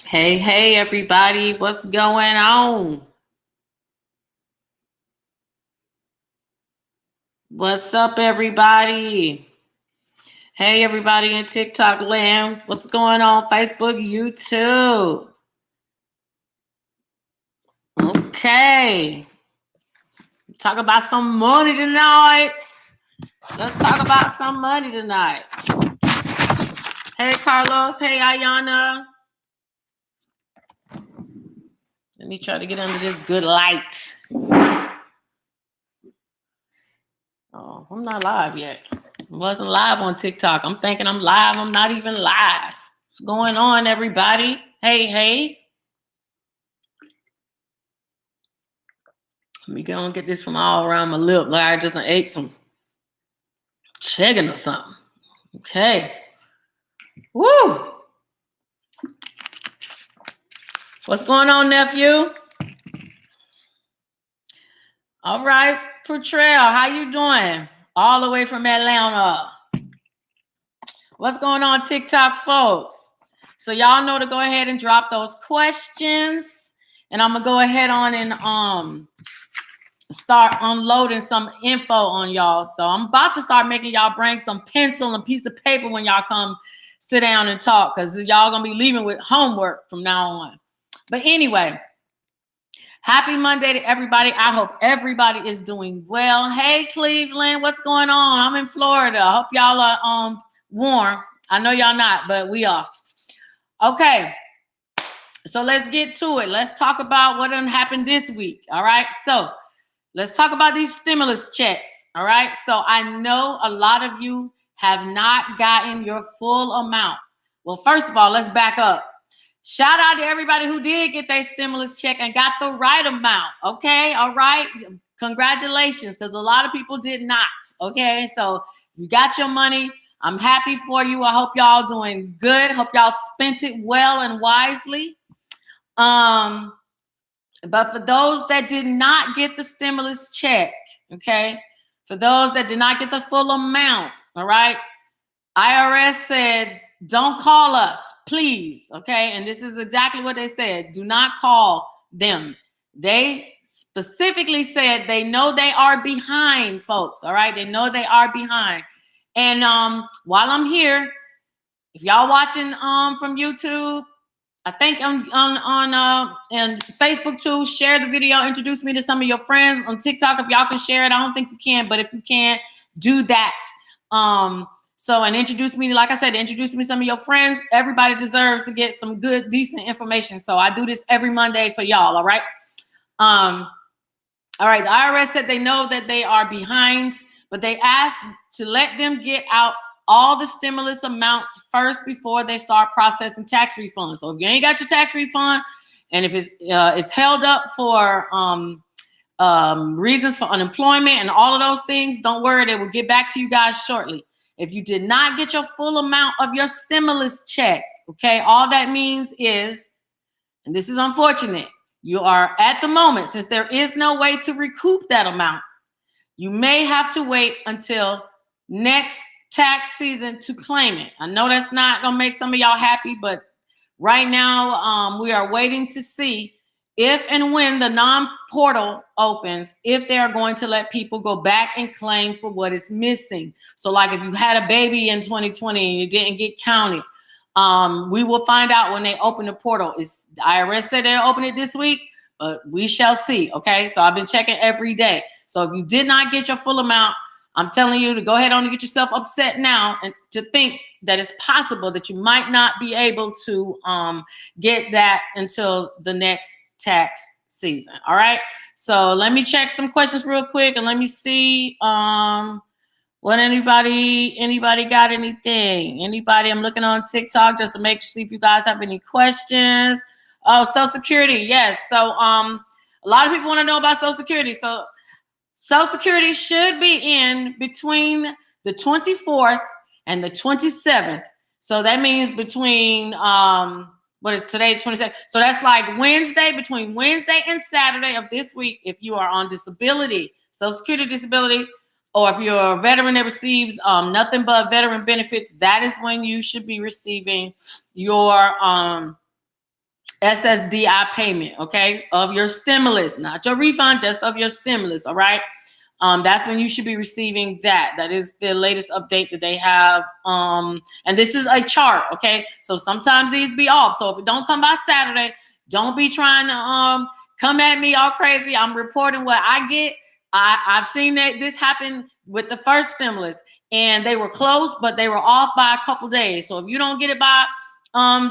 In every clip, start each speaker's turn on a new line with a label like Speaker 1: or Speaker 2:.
Speaker 1: Hey, everybody, what's going on? What's up, everybody? Hey, everybody in TikTok land, what's going on? Facebook, YouTube. Okay, talk about some money tonight. Let's talk about some money tonight. Hey, Carlos. Hey, Ayana. Let me try to get under this good light. Oh, I'm not live yet. I wasn't live on TikTok. I'm thinking I'm live. I'm not even live. What's going on, everybody? Hey. Let me go and get this from all around my lip. Like I just ate some chicken or something. Okay. Woo! What's going on, nephew? All right, Portrayal, how you doing? All the way from Atlanta. What's going on, TikTok folks? So y'all know to go ahead and drop those questions. And I'm going to go ahead on and start unloading some info on y'all. So I'm about to start making y'all bring some pencil and piece of paper when y'all come sit down and talk, because y'all going to be leaving with homework from now on. But anyway, happy Monday to everybody. I hope everybody is doing well. Hey, Cleveland, what's going on? I'm in Florida. I hope y'all are warm. I know y'all not, but we are. Okay, so let's get to it. Let's talk about what done happened this week. All right, so let's talk about these stimulus checks. All right, so I know a lot of you have not gotten your full amount. Well, first of all, let's back up. Shout out to everybody who did get their stimulus check and got the right amount. Okay, all right. Congratulations, because a lot of people did not. Okay, so you got your money. I'm happy for you. I hope y'all doing good. Hope y'all spent it well and wisely. But for those that did not get the stimulus check, okay, for those that did not get the full amount, all right, IRS said, don't call us, please, okay? And this is exactly what they said. Do not call them. They specifically said they know they are behind, folks, all right? They know they are behind. And while I'm here, if y'all watching from YouTube, I think on and Facebook too, share the video, introduce me to some of your friends. On TikTok, if y'all can share it, I don't think you can, but if you can, do that. So, and introduce me, like I said, introduce me to some of your friends. Everybody deserves to get some good, decent information. So I do this every Monday for y'all, all right? All right, the IRS said they know that they are behind, but they asked to let them get out all the stimulus amounts first before they start processing tax refunds. So if you ain't got your tax refund, and if it's held up for reasons for unemployment and all of those things, don't worry, they will get back to you guys shortly. If you did not get your full amount of your stimulus check, okay, all that means is, and this is unfortunate, you are at the moment, since there is no way to recoup that amount, you may have to wait until next tax season to claim it. I know that's not gonna make some of y'all happy, but right now we are waiting to see if and when the non-portal opens, if they are going to let people go back and claim for what is missing. So like if you had a baby in 2020 and it didn't get counted, we will find out when they open the portal. The IRS said they'll open it this week, but we shall see, okay? So I've been checking every day. So if you did not get your full amount, I'm telling you to go ahead on and get yourself upset now and to think that it's possible that you might not be able to get that until the next tax season. All right. So let me check some questions real quick and let me see what anybody got anything. Anybody? I'm looking on TikTok just to see if you guys have any questions. Oh, Social Security. Yes. So a lot of people want to know about Social Security. So Social Security should be in between the 24th and the 27th. So that means between what is today, 22nd? So that's like between Wednesday and Saturday of this week, if you are on disability, Social Security disability, or if you're a veteran that receives nothing but veteran benefits, that is when you should be receiving your SSDI payment, okay, of your stimulus, not your refund, just of your stimulus, all right? That's when you should be receiving that. That is the latest update that they have. And this is a chart, okay? So sometimes these be off. So if it don't come by Saturday, don't be trying to come at me all crazy. I'm reporting what I get. I've seen that this happened with the first stimulus, and they were close, but they were off by a couple days. So if you don't get it by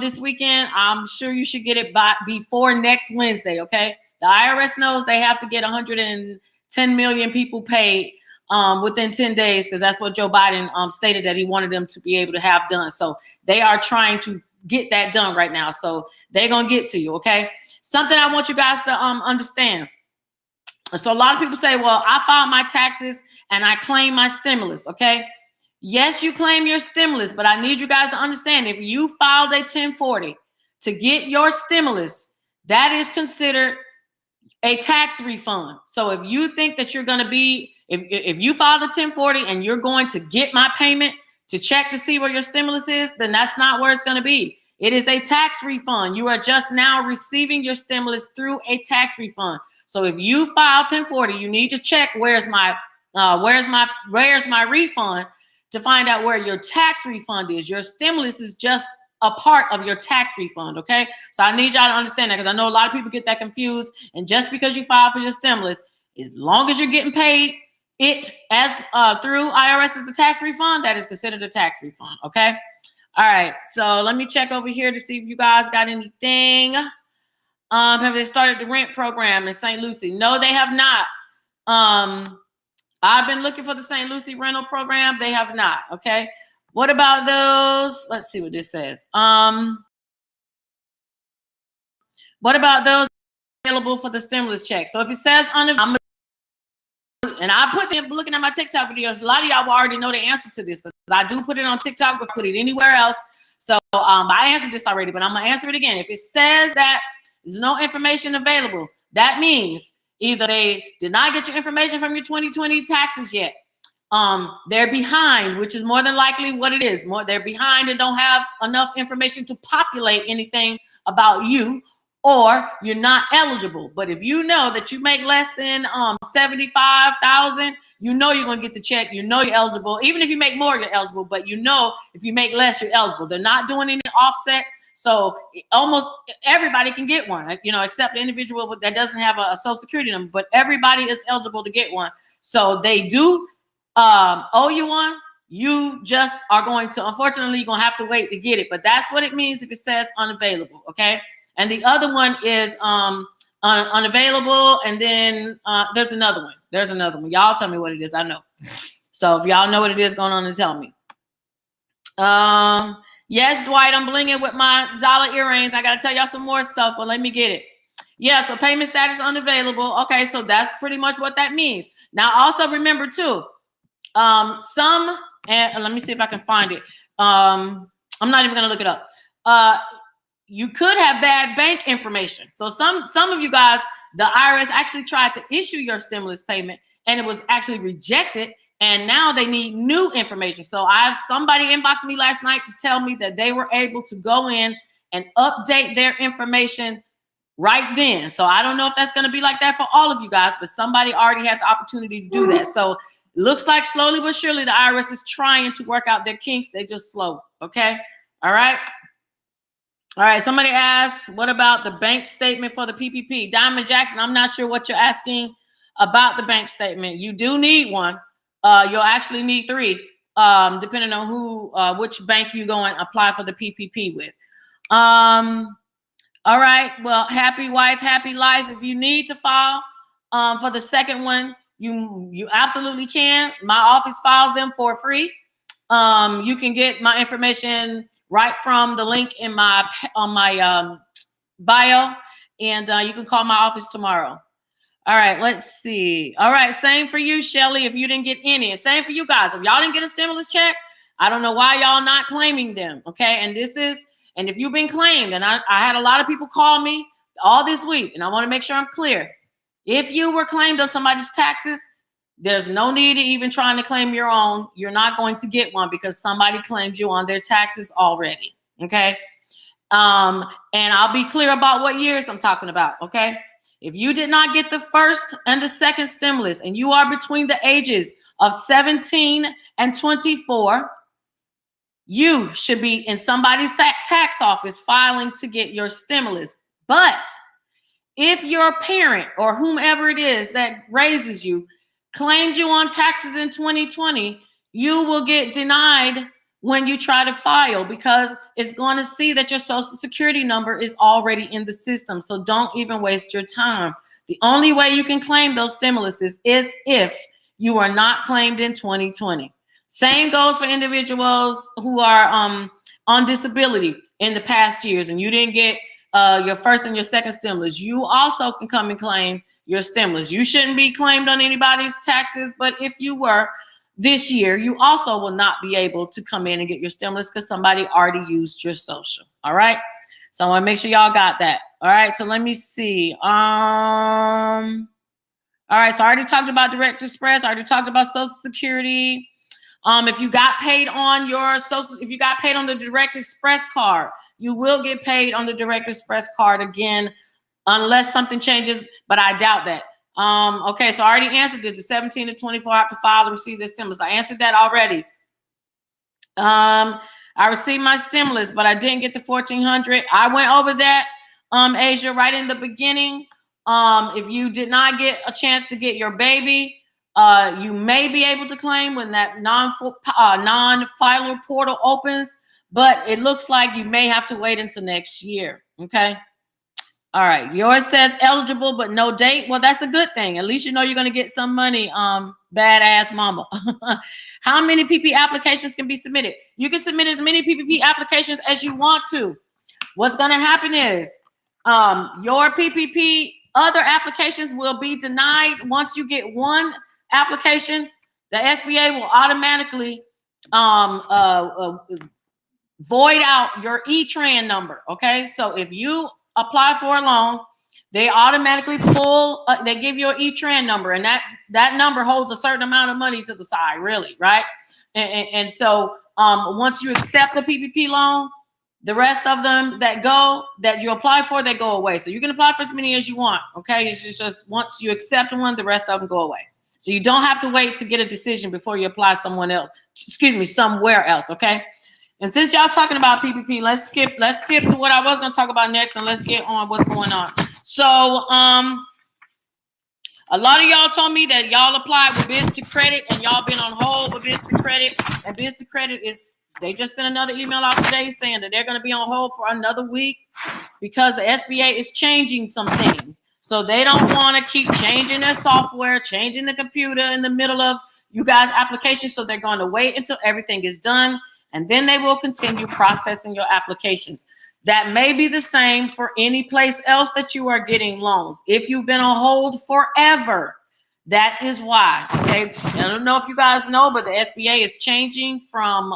Speaker 1: this weekend, I'm sure you should get it by before next Wednesday, okay? The IRS knows they have to get 110 million people paid within 10 days, because that's what Joe Biden stated that he wanted them to be able to have done. So they are trying to get that done right now. So they're going to get to you, okay? Something I want you guys to understand. So a lot of people say, well, I filed my taxes and I claim my stimulus, okay? Yes, you claim your stimulus, but I need you guys to understand, if you filed a 1040 to get your stimulus, that is considered a tax refund. So if you think that you're going to be, if you file the 1040 and you're going to get my payment to check to see where your stimulus is, then that's not where it's going to be. It is a tax refund. You are just now receiving your stimulus through a tax refund. So if you file 1040, you need to check where's my refund to find out where your tax refund is. Your stimulus is just a part of your tax refund, okay? So I need y'all to understand that, because I know a lot of people get that confused. And just because you file for your stimulus, as long as you're getting paid it as through IRS as a tax refund, that is considered a tax refund, okay? All right, so let me check over here to see if you guys got anything. Have they started the rent program in St. Lucie? No, they have not. I've been looking for the St. Lucie rental program. They have not, okay? What about those? Let's see what this says. What about those available for the stimulus check? So if it says unavailable, and I put them looking at my TikTok videos, a lot of y'all will already know the answer to this, because I do put it on TikTok, but put it anywhere else. So I answered this already, but I'm gonna answer it again. If it says that there's no information available, that means either they did not get your information from your 2020 taxes yet. They're behind, which is more than likely what it is. They're behind and don't have enough information to populate anything about you, or you're not eligible. But if you know that you make less than 75,000, you know you're gonna get the check. You know you're eligible. Even if you make more, you're eligible. But you know if you make less, you're eligible. They're not doing any offsets, so almost everybody can get one. You know, except the individual that doesn't have a Social Security number. But everybody is eligible to get one. So they do owe you one. You just are going to, unfortunately, you're gonna have to wait to get it. But that's what it means if it says unavailable. Okay. And the other one is unavailable. And then there's another one. There's another one. Y'all tell me what it is. I know. So if y'all know what it is, going on and tell me. Yes, Dwight, I'm blinging with my dollar earrings. I got to tell y'all some more stuff, but let me get it. Yeah, so payment status unavailable. Okay, so that's pretty much what that means. Now, also remember, too, and let me see if I can find it. I'm not even going to look it up. You could have bad bank information. So some of you guys, the IRS actually tried to issue your stimulus payment and it was actually rejected. And now they need new information. So somebody inboxed me last night to tell me that they were able to go in and update their information right then. So I don't know if that's going to be like that for all of you guys, but somebody already had the opportunity to do that. So looks like slowly but surely the IRS is trying to work out their kinks. They just slow. Okay. All right. All right, somebody asked, what about the bank statement for the PPP? Diamond Jackson, I'm not sure what you're asking about the bank statement. You do need one. You'll actually need three, depending on which bank you go and apply for the PPP with. All right, well, happy wife, happy life. If you need to file for the second one, you absolutely can. My office files them for free. You can get my information right from the link in my bio, and you can call my office tomorrow. All right, let's see. All right, same for you, Shelly, if you didn't get any. And same for you guys. If y'all didn't get a stimulus check, I don't know why y'all not claiming them, okay? And if you've been claimed, and I had a lot of people call me all this week, and I want to make sure I'm clear. If you were claimed on somebody's taxes, there's no need to even trying to claim your own. You're not going to get one because somebody claimed you on their taxes already, okay? And I'll be clear about what years I'm talking about, okay? If you did not get the first and the second stimulus and you are between the ages of 17 and 24, you should be in somebody's tax office filing to get your stimulus. But if your parent or whomever it is that raises you claimed you on taxes in 2020, you will get denied when you try to file because it's going to see that your social security number is already in the system. So don't even waste your time. The only way you can claim those stimuluses is if you are not claimed in 2020. Same goes for individuals who are on disability in the past years and you didn't get your first and your second stimulus. You also can come and claim your stimulus. You shouldn't be claimed on anybody's taxes, but if you were this year, you also will not be able to come in and get your stimulus because somebody already used your social. All right. So I want to make sure y'all got that. All right. So let me see. All right. So I already talked about Direct Express. I already talked about Social Security. If you got paid on your social, if you got paid on the Direct Express card, you will get paid on the Direct Express card again, unless something changes, but I doubt that. Okay, so I already answered this. The 17 to 24 have to file to receive this stimulus. I answered that already. I received my stimulus, but I didn't get the $1,400. I went over that, Asia, right in the beginning. If you did not get a chance to get your baby, you may be able to claim when that non-filer portal opens, but it looks like you may have to wait until next year. Okay. All right. Yours says eligible, but no date. Well, that's a good thing. At least you know you're going to get some money. Badass mama. How many PPP applications can be submitted? You can submit as many PPP applications as you want to. What's going to happen is your PPP other applications will be denied. Once you get one application, the SBA will automatically void out your E-Tran number. Okay. So if you apply for a loan, they automatically pull, they give you an E-Tran number, and that number holds a certain amount of money to the side, really, right? And so once you accept the PPP loan, the rest of them that you apply for, they go away. So you can apply for as many as you want, okay? It's just once you accept one, the rest of them go away. So you don't have to wait to get a decision before you apply somewhere else, okay? And since y'all talking about PPP, let's skip to what I was going to talk about next, and let's get on what's going on. So a lot of y'all told me that y'all applied with Biz to Credit, and y'all been on hold with Biz to Credit. And Biz to Credit they just sent another email out today saying that they're going to be on hold for another week because the SBA is changing some things. So they don't want to keep changing their software, changing the computer in the middle of you guys' application. So they're going to wait until everything is done, and then they will continue processing your applications. That may be the same for any place else that you are getting loans. If you've been on hold forever, that is why. Okay, I don't know if you guys know, but the SBA is changing from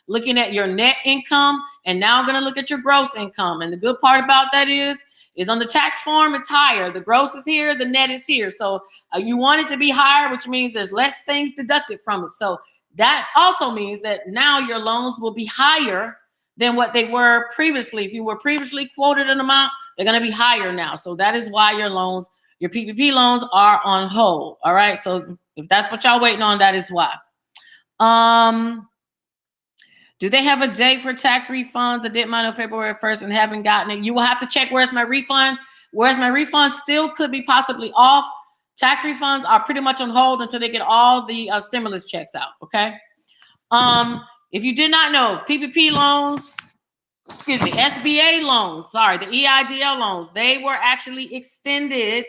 Speaker 1: looking at your net income and now going to look at your gross income. And the good part about that is on the tax form, it's higher. The gross is here, the net is here. So you want it to be higher, which means there's less things deducted from it. So that also means that now your loans will be higher than what they were previously. If you were previously quoted an amount, they're going to be higher now. So that is why your PPP loans are on hold. All right. So if that's what y'all waiting on, that is why. Do they have a date for tax refunds? I did mine on February 1st and haven't gotten it. You will have to check where's my refund. Where's my refund still could be possibly off. Tax refunds are pretty much on hold until they get all the stimulus checks out, okay? If you did not know, PPP loans, SBA loans, the EIDL loans, they were actually extended.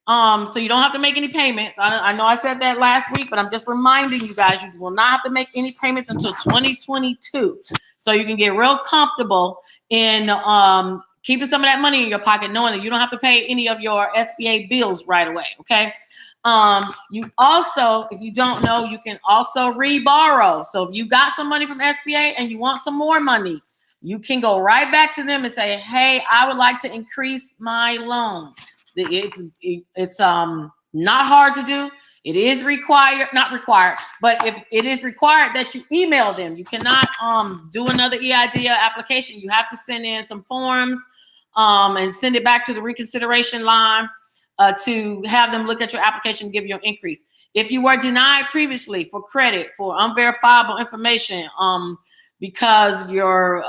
Speaker 1: So you don't have to make any payments. I know I said that last week, but I'm just reminding you guys, you will not have to make any payments until 2022. So you can get real comfortable in keeping some of that money in your pocket, knowing that you don't have to pay any of your SBA bills right away, okay? You also, if you don't know, you can also reborrow. So if you got some money from SBA and you want some more money, you can go right back to them and say, hey, I would like to increase my loan. It's Not hard to do. It is required, not required, but if it is required that you email them. You cannot do another EID application. You have to send in some forms and send it back to the reconsideration line to have them look at your application and give you an increase. If you were denied previously for credit for unverifiable information, because you're,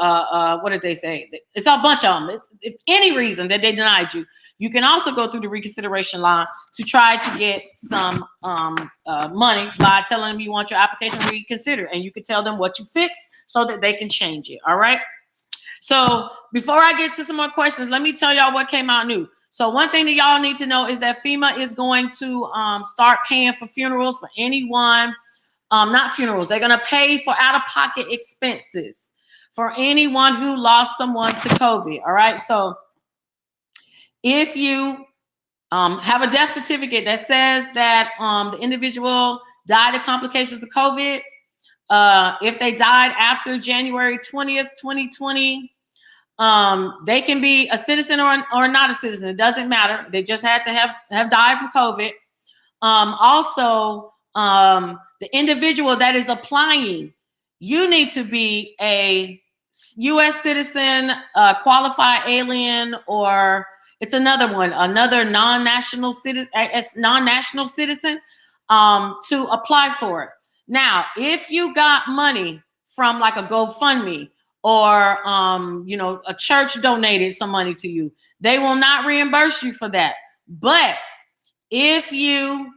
Speaker 1: what did they say? It's a bunch of them. It's any reason that they denied you. You can also go through the reconsideration line to try to get some money by telling them you want your application reconsidered, and you can tell them what you fixed so that they can change it. All right. So before I get to some more questions, let me tell y'all what came out new. So one thing that y'all need to know is that FEMA is going to start paying for funerals for anyone. Not funerals. They're going to pay for out-of-pocket expenses for anyone who lost someone to COVID. All right. So if you have a death certificate that says that the individual died of complications of COVID, if they died after January 20th, 2020, they can be a citizen or not a citizen. It doesn't matter. They just had to have died from COVID. Also, the individual that is applying, you need to be a U.S. citizen, qualified alien, or it's another one, another non-national citizen, to apply for it. Now, if you got money from like a GoFundMe or, a church donated some money to you, they will not reimburse you for that. But if you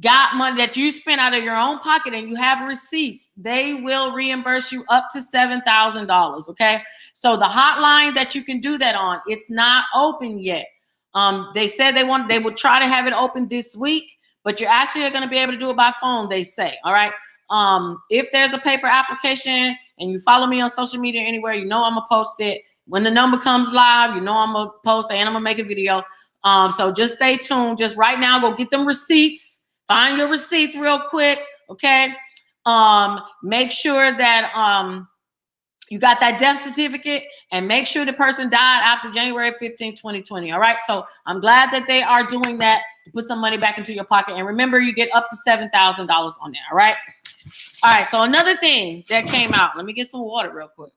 Speaker 1: got money that you spent out of your own pocket and you have receipts, they will reimburse you up to $7,000. Okay. So the hotline that you can do that on, it's not open yet. They said they will try to have it open this week, but you're actually going to be able to do it by phone, they say. All right. If there's a paper application and you follow me on social media anywhere, I'm going to post it. When the number comes live, I'm going to post it and I'm going to make a video. So just stay tuned. Just right now, go get them receipts. Find your receipts real quick, okay? Make sure that you got that death certificate, and make sure the person died after January 15, 2020, all right? So I'm glad that they are doing that to put some money back into your pocket. And remember, you get up to $7,000 on there, all right? All right, so another thing that came out. Let me get some water real quick.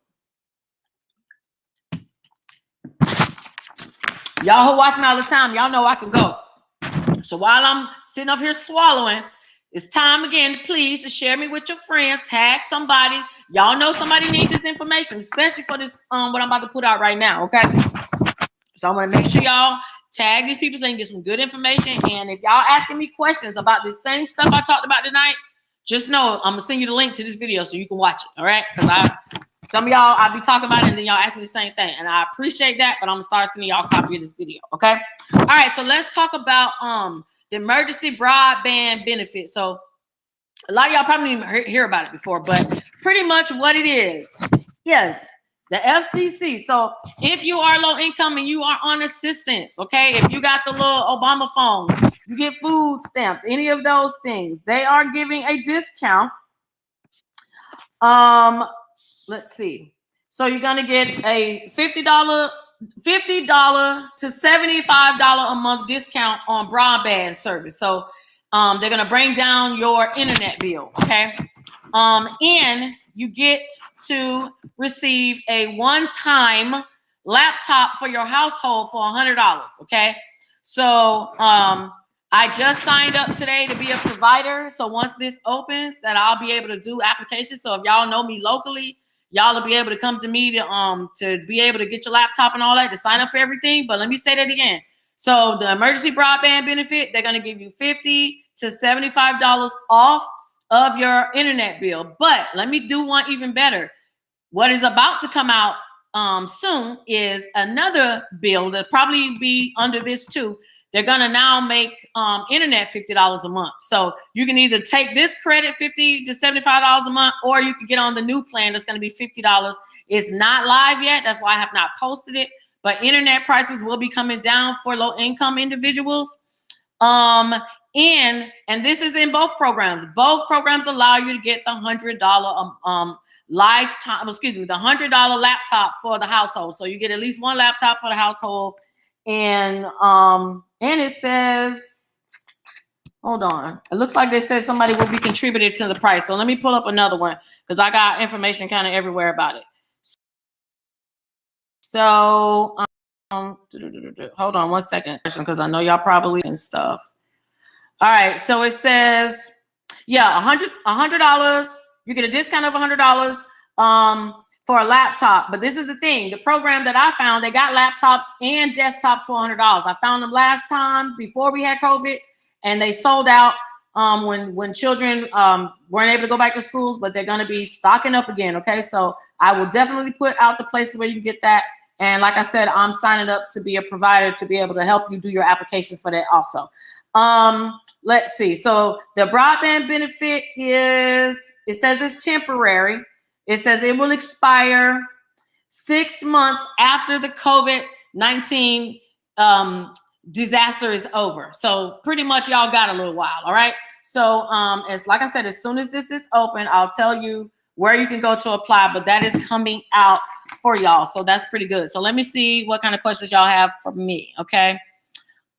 Speaker 1: Y'all who watch me all the time, y'all know I can go. So while I'm sitting up here swallowing, it's time again, please, to share me with your friends, tag somebody. Y'all know somebody needs this information, especially for this, what I'm about to put out right now, okay? So I'm going to make sure y'all tag these people so you can get some good information. And if y'all asking me questions about the same stuff I talked about tonight, just know I'm going to send you the link to this video so you can watch it, all right? Because some of y'all, I'll be talking about it, and then y'all ask me the same thing. And I appreciate that, but I'm going to start sending y'all a copy of this video, okay? All right, so let's talk about the emergency broadband benefit. So a lot of y'all probably didn't even hear about it before, but pretty much what it is, yes, the FCC. So if you are low income and you are on assistance, okay, if you got the little Obama phone, you get food stamps, any of those things, they are giving a discount. Let's see. So you're going to get a $50 to $75 a month discount on broadband service. So they're going to bring down your internet bill, okay? And you get to receive a one-time laptop for your household for $100, okay? So I just signed up today to be a provider. So once this opens, that I'll be able to do applications. So if y'all know me locally, y'all will be able to come to me to be able to get your laptop and all that, to sign up for everything. But let me say that again. So the emergency broadband benefit, they're going to give you $50 to $75 off of your internet bill. But let me do one even better. What is about to come out soon is another bill that'll probably be under this too. They're going to now make internet $50 a month. So you can either take this credit, $50 to $75 a month, or you can get on the new plan that's going to be $50. It's not live yet. That's why I have not posted it. But internet prices will be coming down for low-income individuals. And this is in both programs. Both programs allow you to get the $100 the $100 laptop for the household. So you get at least one laptop for the household. And it says Hold on. It looks like they said somebody will be contributed to the price. So let me pull up another one because I got information kind of everywhere about it. So hold on one second because I know y'all probably and stuff. All right. So it says, yeah, $100. You get a discount of $100 for a laptop. But this is the thing. The program that I found, they got laptops and desktops for $100. I found them last time before we had COVID. And they sold out when children weren't able to go back to schools, but they're going to be stocking up again. Okay, so I will definitely put out the places where you can get that. And like I said, I'm signing up to be a provider to be able to help you do your applications for that also. Let's see. So the broadband benefit is, it says it's temporary. It says it will expire 6 months after the COVID-19 disaster is over. So pretty much y'all got a little while. All right. So as like I said, as soon as this is open, I'll tell you where you can go to apply, but that is coming out for y'all. So that's pretty good. So let me see what kind of questions y'all have for me. Okay.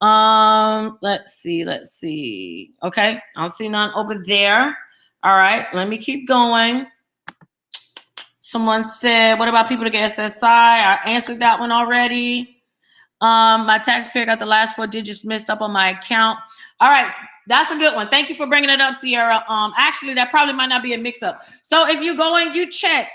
Speaker 1: Let's see. Okay. I don't see none over there. All right. Let me keep going. Someone said, what about people to get SSI? I answered that one already. My taxpayer got the last 4 digits messed up on my account. All right, that's a good one. Thank you for bringing it up, Sierra. Actually, that probably might not be a mix-up. So if you go and you check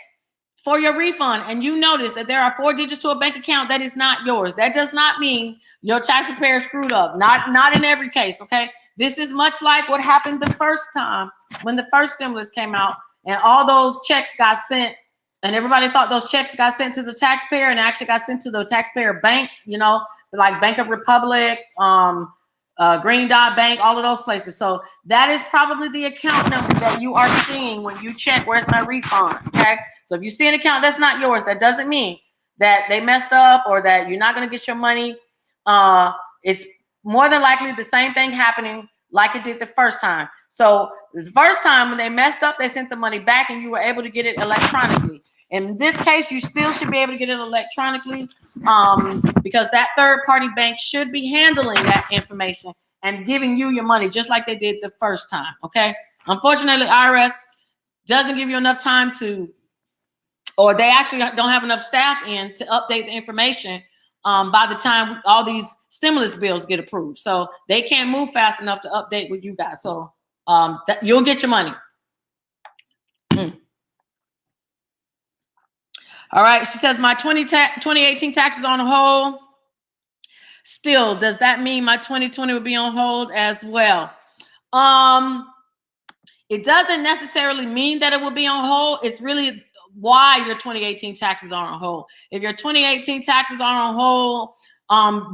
Speaker 1: for your refund and you notice that there are 4 digits to a bank account that is not yours, that does not mean your tax preparer screwed up. Not in every case, okay? This is much like what happened the first time when the first stimulus came out and all those checks got sent. And everybody thought those checks got sent to the taxpayer and actually got sent to the taxpayer bank, you know, like Bank of Republic, Green Dot Bank, all of those places. So that is probably the account number that you are seeing when you check, where's my refund, okay? So if you see an account that's not yours, that doesn't mean that they messed up or that you're not going to get your money. It's more than likely the same thing happening like it did the first time. So the first time when they messed up, they sent the money back and you were able to get it electronically. In this case, you still should be able to get it electronically because that third-party bank should be handling that information and giving you your money just like they did the first time, okay? Unfortunately, IRS doesn't give you enough time to, or they actually don't have enough staff in to update the information by the time all these stimulus bills get approved. So they can't move fast enough to update with you guys. So you'll get your money. All right, she says my 2018 taxes on hold. Still, does that mean my 2020 will be on hold as well? It doesn't necessarily mean that it will be on hold. It's really why your 2018 taxes are on hold. If your 2018 taxes are on hold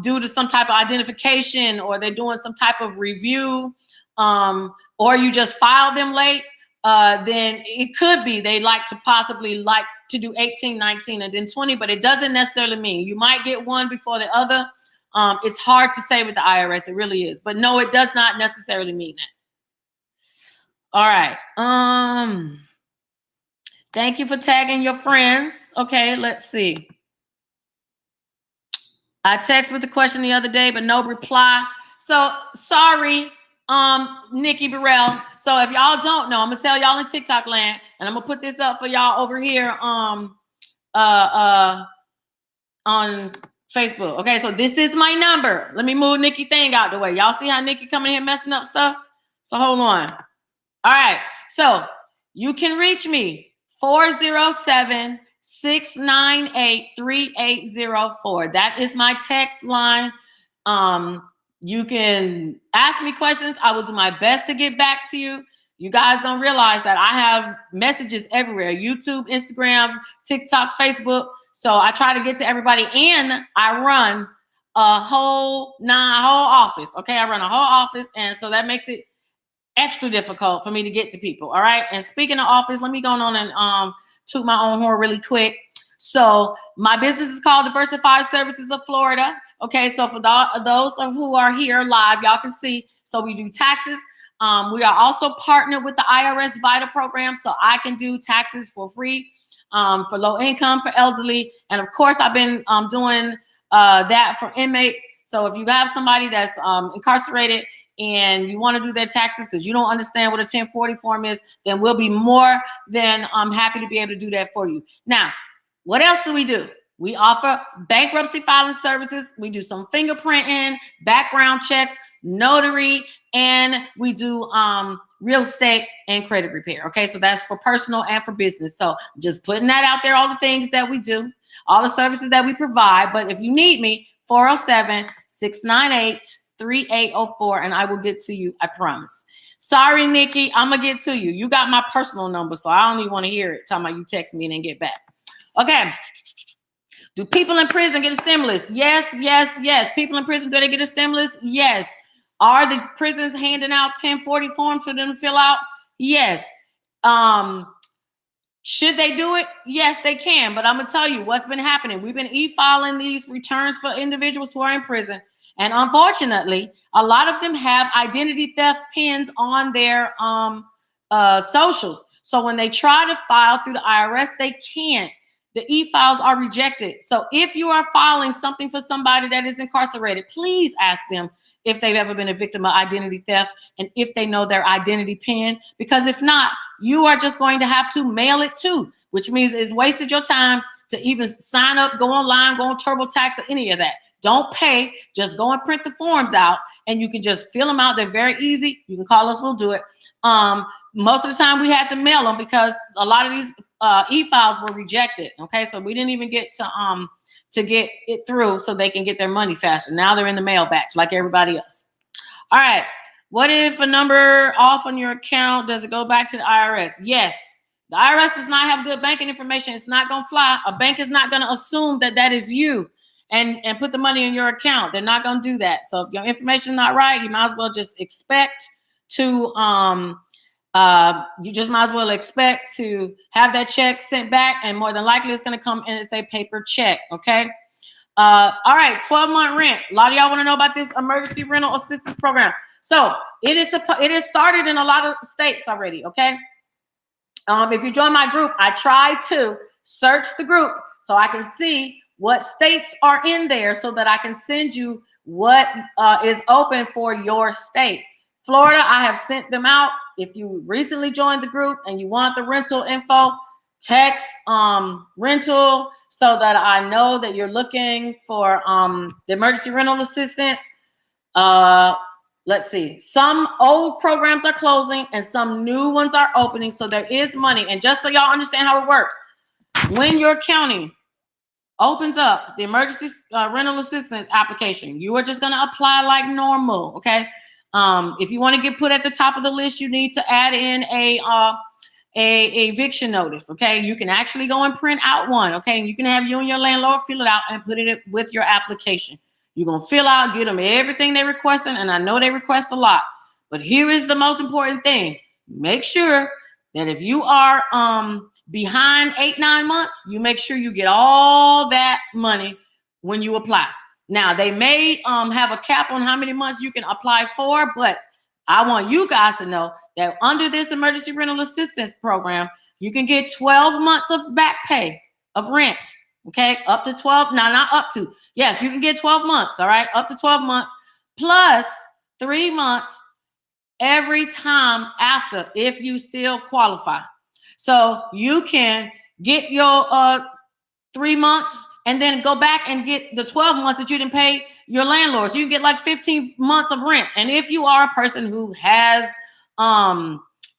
Speaker 1: due to some type of identification or they're doing some type of review or you just filed them late, then it could be they possibly like to do 18, 19, and then 20, but it doesn't necessarily mean you might get one before the other. It's hard to say with the IRS. It really is. But no, it does not necessarily mean that. All right. Thank you for tagging your friends. Okay, let's see. I texted with the question the other day, but no reply. So sorry, Nikki Burrell. So if y'all don't know, I'm gonna tell y'all in TikTok land, and I'm gonna put this up for y'all over here on Facebook. Okay, so this is my number. Let me move Nikki thing out the way. Y'all see how Nikki coming here messing up stuff? So hold on. All right, so you can reach me 407-698-3804. That is my text line. You can ask me questions. I will do my best to get back to you. You guys don't realize that I have messages everywhere: YouTube, Instagram, TikTok, Facebook. So I try to get to everybody, and I run a whole office. Okay, I run a whole office, and so that makes it extra difficult for me to get to people. All right. And speaking of office, let me go on and toot my own horn really quick. So my business is called Diversified Services of Florida. Okay. So for those who are here live, y'all can see. So we do taxes. We are also partnered with the IRS VITA program. So I can do taxes for free for low income, for elderly. And of course, I've been doing that for inmates. So if you have somebody that's incarcerated and you want to do their taxes because you don't understand what a 1040 form is, then we'll be more than happy to be able to do that for you. Now, what else do? We offer bankruptcy filing services. We do some fingerprinting, background checks, notary, and we do real estate and credit repair. Okay, so that's for personal and for business. So just putting that out there, all the things that we do, all the services that we provide. But if you need me, 407-698-3804, and I will get to you, I promise. Sorry, Nikki, I'm going to get to you. You got my personal number, so I don't even want to hear it. Talking about you text me and then get back. Okay. Do people in prison get a stimulus? Yes, yes, yes. People in prison, do they get a stimulus? Yes. Are the prisons handing out 1040 forms for them to fill out? Yes. Should they do it? Yes, they can. But I'm going to tell you what's been happening. We've been e-filing these returns for individuals who are in prison. And unfortunately, a lot of them have identity theft pins on their socials. So when they try to file through the IRS, they can't. The e-files are rejected. So if you are filing something for somebody that is incarcerated, please ask them if they've ever been a victim of identity theft and if they know their identity pin. Because if not, you are just going to have to mail it too, which means it's wasted your time to even sign up, go online, go on TurboTax or any of that. Don't pay. Just go and print the forms out and you can just fill them out. They're very easy. You can call us. We'll do it. Most of the time we had to mail them because a lot of these e-files were rejected. Okay, so we didn't even get to get it through so they can get their money faster. Now they're in the mail batch like everybody else. All right. What if a number off on your account? Does it go back to the IRS? Yes. The IRS does not have good banking information. It's not going to fly. A bank is not going to assume that that is you and put the money in your account. They're not going to do that. So if your information is not right, you might as well just expect to expect to have that check sent back, and more than likely it's going to come in as a paper check. Okay. All right. 12-month rent. A lot of y'all want to know about this emergency rental assistance program. So it is started in a lot of states already. Okay. If you join my group, I try to search the group so I can see what states are in there so that I can send you what is open for your state. Florida, I have sent them out. If you recently joined the group and you want the rental info, text rental so that I know that you're looking for the emergency rental assistance. Let's see. Some old programs are closing and some new ones are opening. So there is money. And just so y'all understand how it works, when your county opens up the emergency rental assistance application, you are just going to apply like normal. Okay. If you want to get put at the top of the list, you need to add in a eviction notice. Okay. You can actually go and print out one. Okay. And you can have you and your landlord fill it out and put it with your application. You're going to fill out, get them everything they're requesting. And I know they request a lot, but here is the most important thing. Make sure that if you are behind 8-9 months, you make sure you get all that money when you apply. Now, they may have a cap on how many months you can apply for, but I want you guys to know that under this emergency rental assistance program, you can get 12 months of back pay of rent. Okay, up to 12. Now, not up to. Yes, you can get 12 months. All right, up to 12 months plus 3 months every time after if you still qualify. So you can get your 3 months and then go back and get the 12 months that you didn't pay your landlord. So you get like 15 months of rent. And if you are a person who has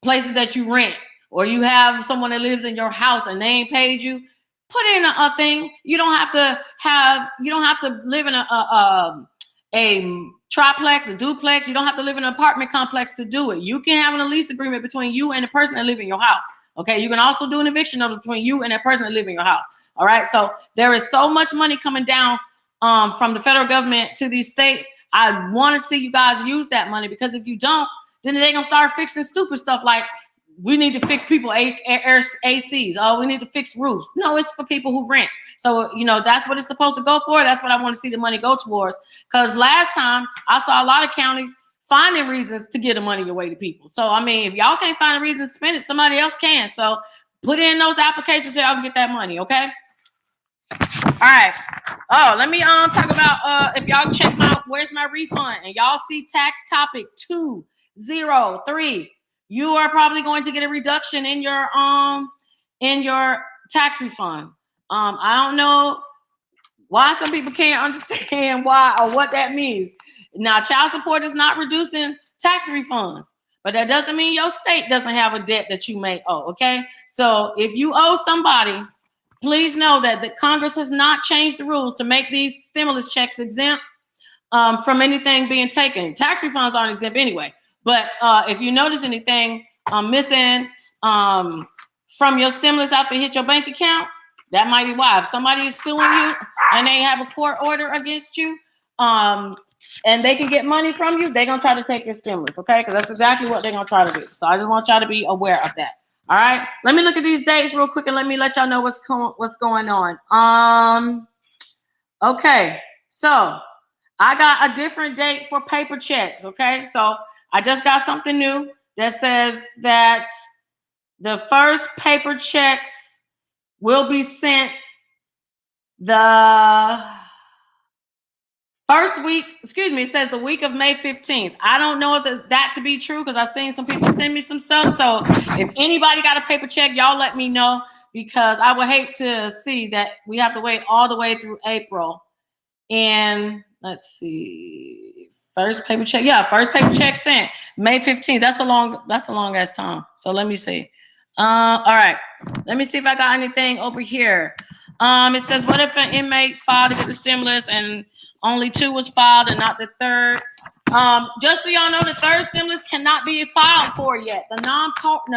Speaker 1: places that you rent, or you have someone that lives in your house and they ain't paid you, put in a thing. You don't have to live in a triplex, a duplex. You don't have to live in an apartment complex to do it. You can have a lease agreement between you and the person that lives in your house. Okay. You can also do an eviction notice between you and that person that lives in your house. All right. So there is so much money coming down from the federal government to these states. I want to see you guys use that money, because if you don't, then they're going to start fixing stupid stuff like, we need to fix people ACs. Oh, we need to fix roofs. No, it's for people who rent. So, that's what it's supposed to go for. That's what I want to see the money go towards. Because last time I saw a lot of counties finding reasons to give the money away to people. So, I mean, if y'all can't find a reason to spend it, somebody else can. So put in those applications so y'all can get that money. Okay. All right. Oh, let me talk about if y'all check my where's my refund and y'all see tax topic 203, you are probably going to get a reduction in your tax refund. I don't know why some people can't understand why or what that means. Now, child support is not reducing tax refunds, but that doesn't mean your state doesn't have a debt that you may owe. Okay, so if you owe somebody, please know that the Congress has not changed the rules to make these stimulus checks exempt from anything being taken. Tax refunds aren't exempt anyway. But if you notice anything missing from your stimulus after it hit your bank account, that might be why. If somebody is suing you and they have a court order against you, and they can get money from you, they're going to try to take your stimulus, okay? Because that's exactly what they're going to try to do. So I just want y'all to be aware of that. All right, let me look at these dates real quick and let me let y'all know what's going on. Okay, so I got a different date for paper checks. Okay, so I just got something new that says that the first paper checks will be sent the first week, it says the week of May 15th. I don't know that to be true because I've seen some people send me some stuff. So if anybody got a paper check, y'all let me know because I would hate to see that we have to wait all the way through April. And let's see, first paper check. Yeah, first paper check sent May 15th. That's a long ass time. So let me see. All right, let me see if I got anything over here. It says, what if an inmate filed to get the stimulus and only 2 was filed and not the third? Just so y'all know, the third stimulus cannot be filed for yet. The non-filers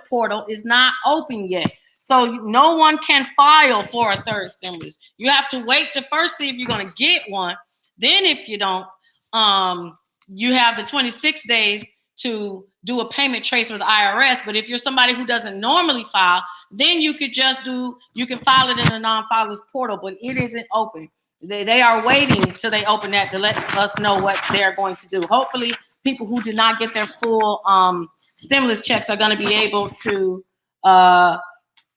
Speaker 1: portal is not open yet. So no one can file for a third stimulus. You have to wait to first see if you're going to get one. Then if you don't, you have the 26 days to do a payment trace with the IRS. But if you're somebody who doesn't normally file, then you can file it in the non-filers portal, but it isn't open. They are waiting till they open that to let us know what they're going to do. Hopefully people who did not get their full stimulus checks are going to be able to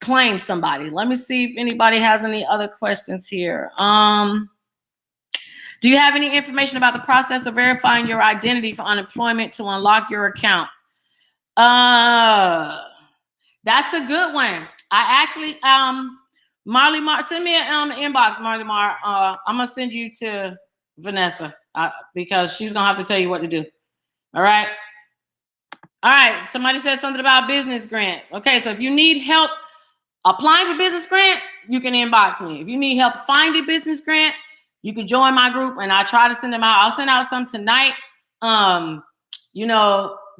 Speaker 1: claim somebody. Let me see if anybody has any other questions here. Do you have any information about the process of verifying your identity for unemployment to unlock your account? That's a good one. I actually, Marley Mar, send me an inbox, Marley Mar. I'm gonna send you to Vanessa because she's gonna have to tell you what to do. All right. All right. Somebody said something about business grants. Okay, so if you need help applying for business grants, you can inbox me. If you need help finding business grants, you can join my group and I try to send them out. I'll send out some tonight.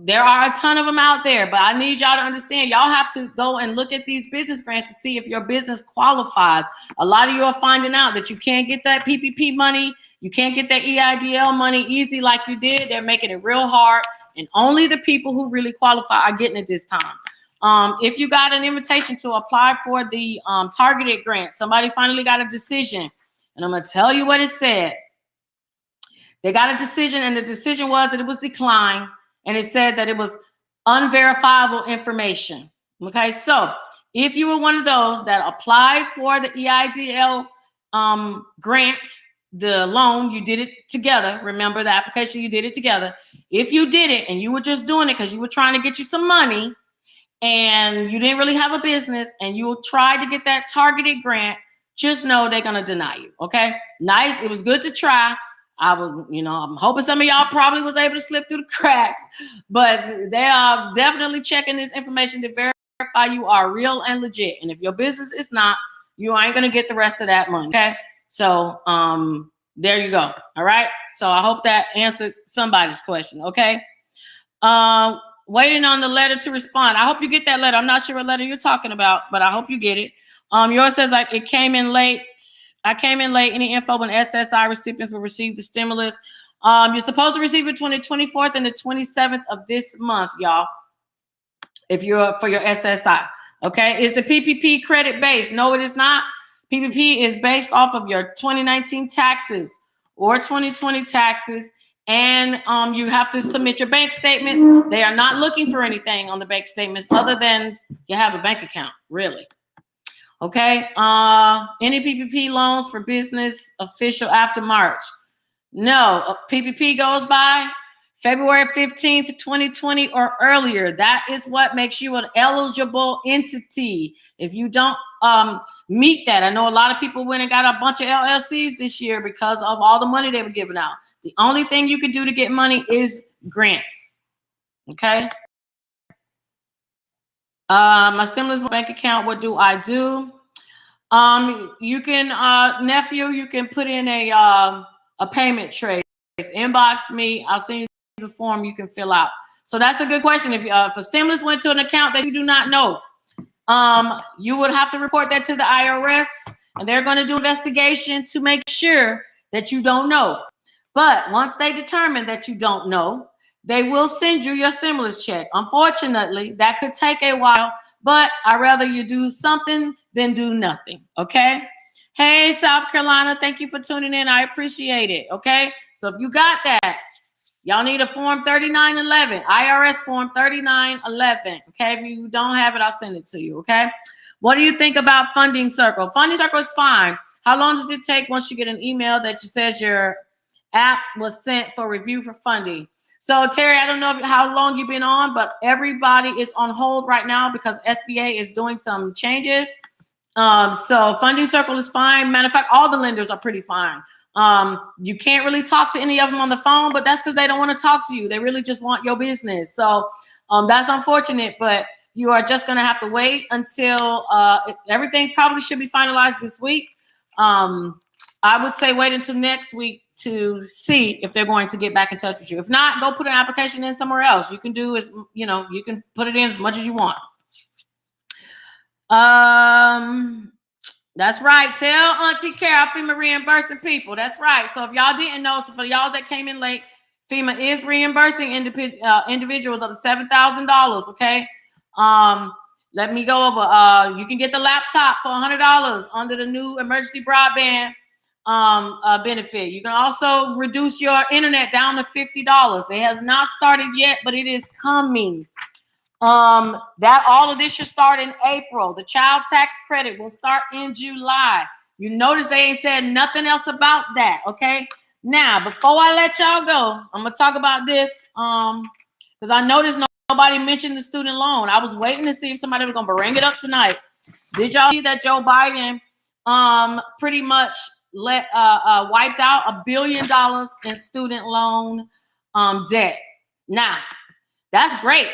Speaker 1: There are a ton of them out there, but I need y'all to understand, y'all have to go and look at these business grants to see if your business qualifies. A lot of you are finding out that you can't get that PPP money. You can't get that EIDL money easy like you did. They're making it real hard. And only the people who really qualify are getting it this time. If you got an invitation to apply for the targeted grant, somebody finally got a decision. And I'm going to tell you what it said. They got a decision, and the decision was that it was declined, and it said that it was unverifiable information. Okay, so if you were one of those that applied for the EIDL grant, the loan, you did it together. Remember the application, you did it together. If you did it and you were just doing it because you were trying to get you some money and you didn't really have a business and you tried to get that targeted grant, just know they're going to deny you. Okay. Nice. It was good to try. I'm hoping some of y'all probably was able to slip through the cracks, but they are definitely checking this information to verify you are real and legit. And if your business is not, you ain't going to get the rest of that money. Okay. So, there you go. All right. So I hope that answered somebody's question. Okay. Waiting on the letter to respond. I hope you get that letter. I'm not sure what letter you're talking about, but I hope you get it. Yours says like it came in late. I came in late. Any info when SSI recipients will receive the stimulus? You're supposed to receive it between the 24th and the 27th of this month, y'all. If you're for your SSI. Okay. Is the PPP credit based? No, it is not. PPP is based off of your 2019 taxes or 2020 taxes and you have to submit your bank statements. They are not looking for anything on the bank statements other than you have a bank account, really. Okay. Any PPP loans for business official after March? No. PPP goes by February 15th, 2020 or earlier. That is what makes you an eligible entity. If you don't meet that, I know a lot of people went and got a bunch of LLCs this year because of all the money they were giving out. The only thing you can do to get money is grants. Okay. My stimulus bank account, what do I do? You can, nephew, you can put in a payment trace. Inbox me. I'll send you the form you can fill out. So that's a good question. If a stimulus went to an account that you do not know, you would have to report that to the IRS, and they're going to do investigation to make sure that you don't know. But once they determine that you don't know, they will send you your stimulus check. Unfortunately, that could take a while, but I'd rather you do something than do nothing. Okay. Hey, South Carolina, thank you for tuning in. I appreciate it. Okay. So if you got that, y'all need a form 3911, IRS form 3911. Okay. If you don't have it, I'll send it to you. Okay. What do you think about Funding Circle? Funding Circle is fine. How long does it take once you get an email that says your app was sent for review for funding? So Terry, I don't know how long you've been on, but everybody is on hold right now because SBA is doing some changes. So Funding Circle is fine. Matter of fact, all the lenders are pretty fine. You can't really talk to any of them on the phone, but that's because they don't want to talk to you. They really just want your business. So that's unfortunate, but you are just going to have to wait until everything probably should be finalized this week. I would say wait until next week to see if they're going to get back in touch with you. If not, go put an application in somewhere else. You can do as, you know, you can put it in as much as you want. That's right. Tell Auntie Carol FEMA reimbursing people. That's right. So if y'all didn't know, so for y'all that came in late, FEMA is reimbursing individuals up to $7,000. Okay. Let me go over. You can get the laptop for $100 under the new emergency broadband benefit. You can also reduce your internet down to $50. It has not started yet, but it is coming. That all of this should start in April. The child tax credit will start in July. You notice they ain't said nothing else about that. Okay. Now, before I let y'all go, I'm gonna talk about this. Because I noticed nobody mentioned the student loan. I was waiting to see if somebody was gonna bring it up tonight. Did y'all see that Joe Biden pretty much wiped out $1 billion in student loan debt? Now, that's great.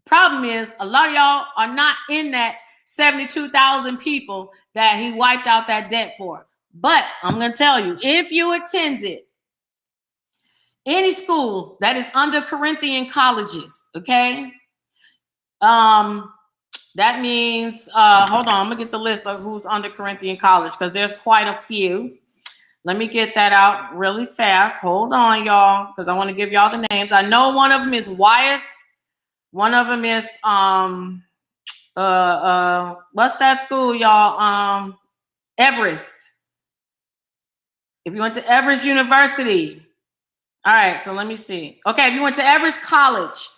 Speaker 1: Problem is, a lot of y'all are not in that 72,000 people that he wiped out that debt for. But I'm going to tell you, if you attended any school that is under Corinthian colleges, okay, that means, hold on, I'm going to get the list of who's under Corinthian college because there's quite a few. Let me get that out really fast. Hold on, y'all, because I want to give y'all the names. I know one of them is Wyeth. One of them is what's that school, y'all? Everest. If you went to Everest University. All right, so let me see. Okay, if you went to Everest College,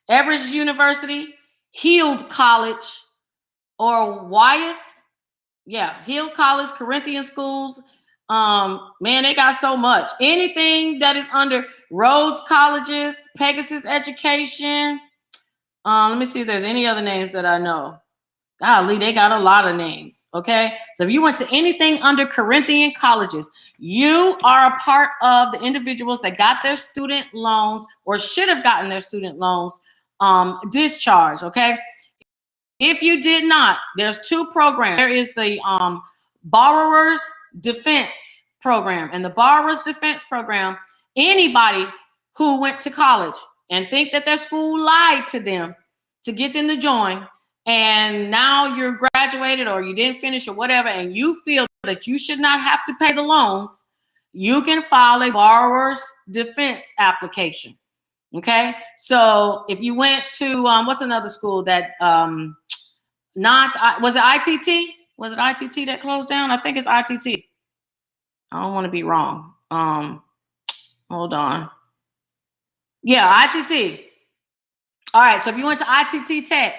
Speaker 1: Everest University, Heald College, or Wyeth. Yeah, Heald College, Corinthian schools. Man, they got so much. Anything that is under Rhodes Colleges, Pegasus Education. Let me see if there's any other names that I know. Golly, they got a lot of names. Okay. So if you went to anything under Corinthian colleges, you are a part of the individuals that got their student loans or should have gotten their student loans discharged. Okay. If you did not, there's two programs. There is the Borrower's Defense Program, and the Borrower's Defense Program, anybody who went to college and think that their school lied to them to get them to join, and now you're graduated or you didn't finish or whatever, and you feel that you should not have to pay the loans, you can file a borrower's defense application. Okay, so if you went to what's another school that was it ITT? Was it ITT that closed down? I think it's ITT. I don't want to be wrong. Hold on. Yeah, ITT. All right, so if you went to ITT Tech,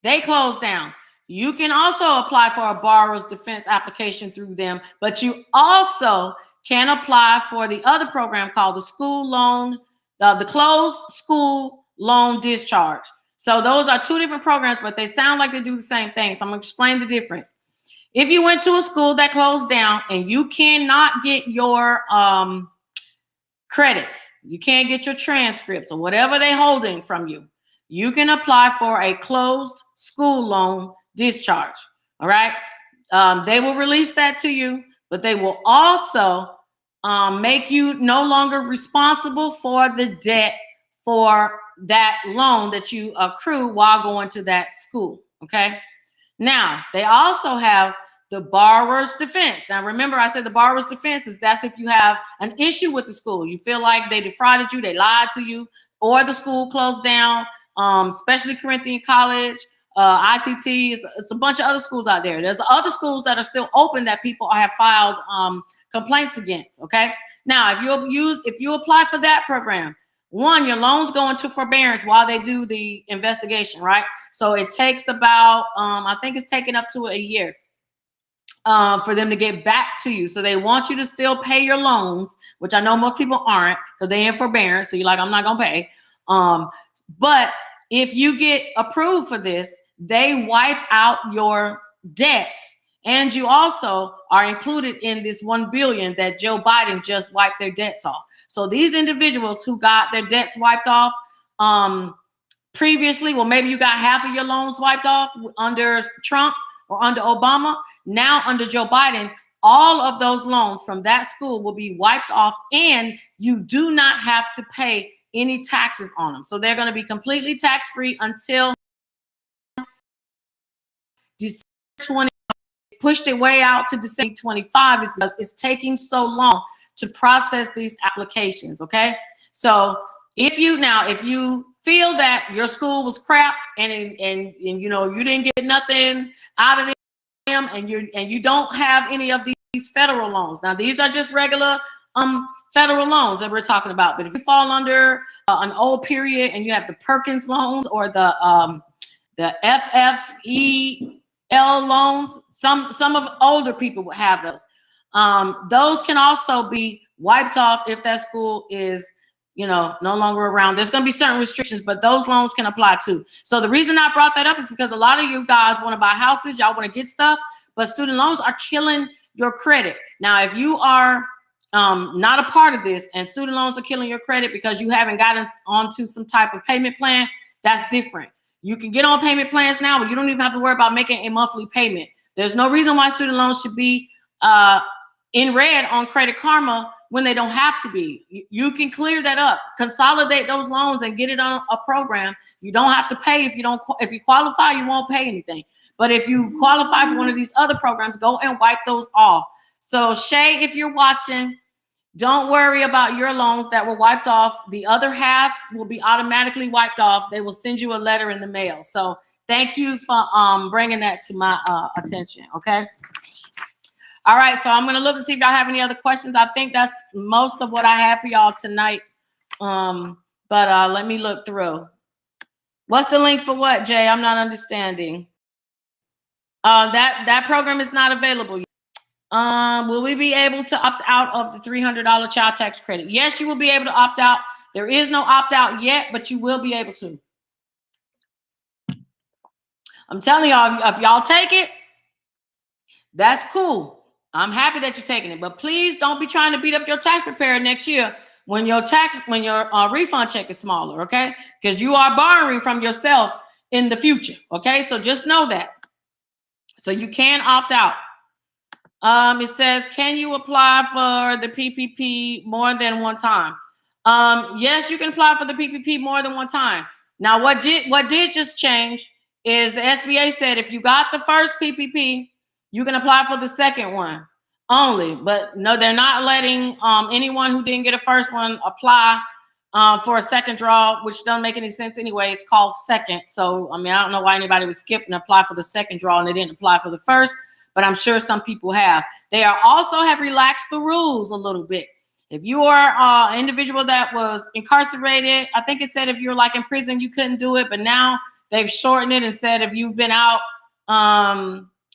Speaker 1: they closed down. You can also apply for a borrower's defense application through them, but you also can apply for the other program called the school loan, the closed school loan discharge. So those are two different programs, but they sound like they do the same thing. So I'm going to explain the difference. If you went to a school that closed down and you cannot get your credits, you can't get your transcripts or whatever they're holding from you, you can apply for a closed school loan discharge. All right. They will release that to you, but they will also make you no longer responsible for the debt for that loan that you accrue while going to that school. Okay. Now, they also have the borrower's defense. Now, remember, I said the borrower's defense is that's if you have an issue with the school. You feel like they defrauded you, they lied to you, or the school closed down, especially Corinthian College, ITT. It's a bunch of other schools out there. There's other schools that are still open that people have filed complaints against, okay? Now, if you apply for that program, one, your loans go into forbearance while they do the investigation, right? So it takes about, I think it's taken up to a year for them to get back to you. So they want you to still pay your loans, which I know most people aren't because they're in forbearance. So you're like, I'm not gonna pay. But if you get approved for this, they wipe out your debts. And you also are included in this 1 billion that Joe Biden just wiped their debts off. So these individuals who got their debts wiped off previously, well, maybe you got half of your loans wiped off under Trump or under Obama. Now under Joe Biden, all of those loans from that school will be wiped off, and you do not have to pay any taxes on them. So they're going to be completely tax-free until December 20. Pushed it way out to December 25 is because it's taking so long to process these applications. Okay, so if you feel that your school was crap and you know you didn't get nothing out of them, and you don't have any of these federal loans. Now these are just regular federal loans that we're talking about. But if you fall under an old period and you have the Perkins loans or the FFEL loans, some of older people would have those. Those can also be wiped off if that school is, you know, no longer around. There's going to be certain restrictions, but those loans can apply too. So the reason I brought that up is because a lot of you guys want to buy houses, y'all want to get stuff, but student loans are killing your credit. Now, if you are not a part of this and student loans are killing your credit because you haven't gotten onto some type of payment plan, that's different. You can get on payment plans now, but you don't even have to worry about making a monthly payment. There's no reason why student loans should be in red on Credit Karma when they don't have to be. You can clear that up, consolidate those loans and get it on a program. You don't have to pay if you qualify, you won't pay anything. But if you qualify for one of these other programs, go and wipe those off. So Shay, if you're watching, don't worry about your loans that were wiped off. The other half will be automatically wiped off. They will send you a letter in the mail. So thank you for bringing that to my attention, okay? All right, so I'm going to look and see if y'all have any other questions. I think that's most of what I have for y'all tonight. But let me look through. What's the link for what, Jay? I'm not understanding. That program is not available yet. Will we be able to opt out of the $300 child tax credit? Yes, you will be able to opt out. There is no opt out yet, but you will be able to. I'm telling y'all, if y'all take it, that's cool. I'm happy that you're taking it, but please don't be trying to beat up your tax preparer next year when your refund check is smaller, okay? Because you are borrowing from yourself in the future, okay? So just know that. So you can opt out. It says, can you apply for the PPP more than one time? Yes, you can apply for the PPP more than one time. Now, what did just change is the SBA said if you got the first PPP, you can apply for the second one only. But no, they're not letting anyone who didn't get a first one apply for a second draw, which doesn't make any sense anyway. It's called second. So, I mean, I don't know why anybody would skip and apply for the second draw and they didn't apply for the first, but I'm sure some people have. They are also have relaxed the rules a little bit. If you are an individual that was incarcerated, I think it said if you're like in prison, you couldn't do it, but now they've shortened it and said if you've been out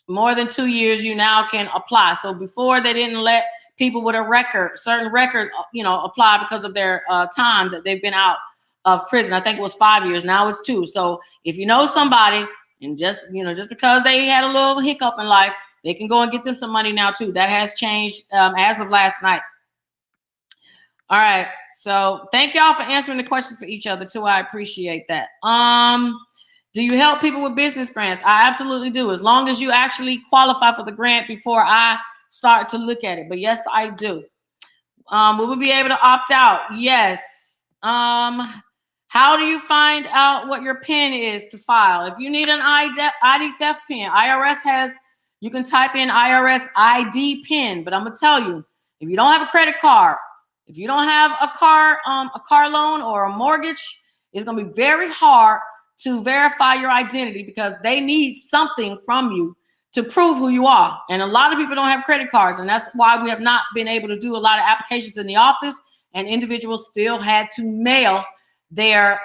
Speaker 1: more than 2 years, you now can apply. So before they didn't let people with a record, certain record, apply because of their time that they've been out of prison. I think it was 5 years. Now it's 2. So if you know somebody and just because they had a little hiccup in life, they can go and get them some money now too. That has changed as of last night. All right. So thank y'all for answering the questions for each other too. I appreciate that. Do you help people with business grants? I absolutely do. As long as you actually qualify for the grant before I start to look at it. But yes, I do. Will we be able to opt out? Yes. How do you find out what your PIN is to file? If you need an ID theft PIN, you can type in IRS ID PIN. But I'm gonna tell you, if you don't have a credit card, if you don't have a car loan or a mortgage, it's gonna be very hard to verify your identity because they need something from you to prove who you are. And a lot of people don't have credit cards, and that's why we have not been able to do a lot of applications in the office, and individuals still had to mail they had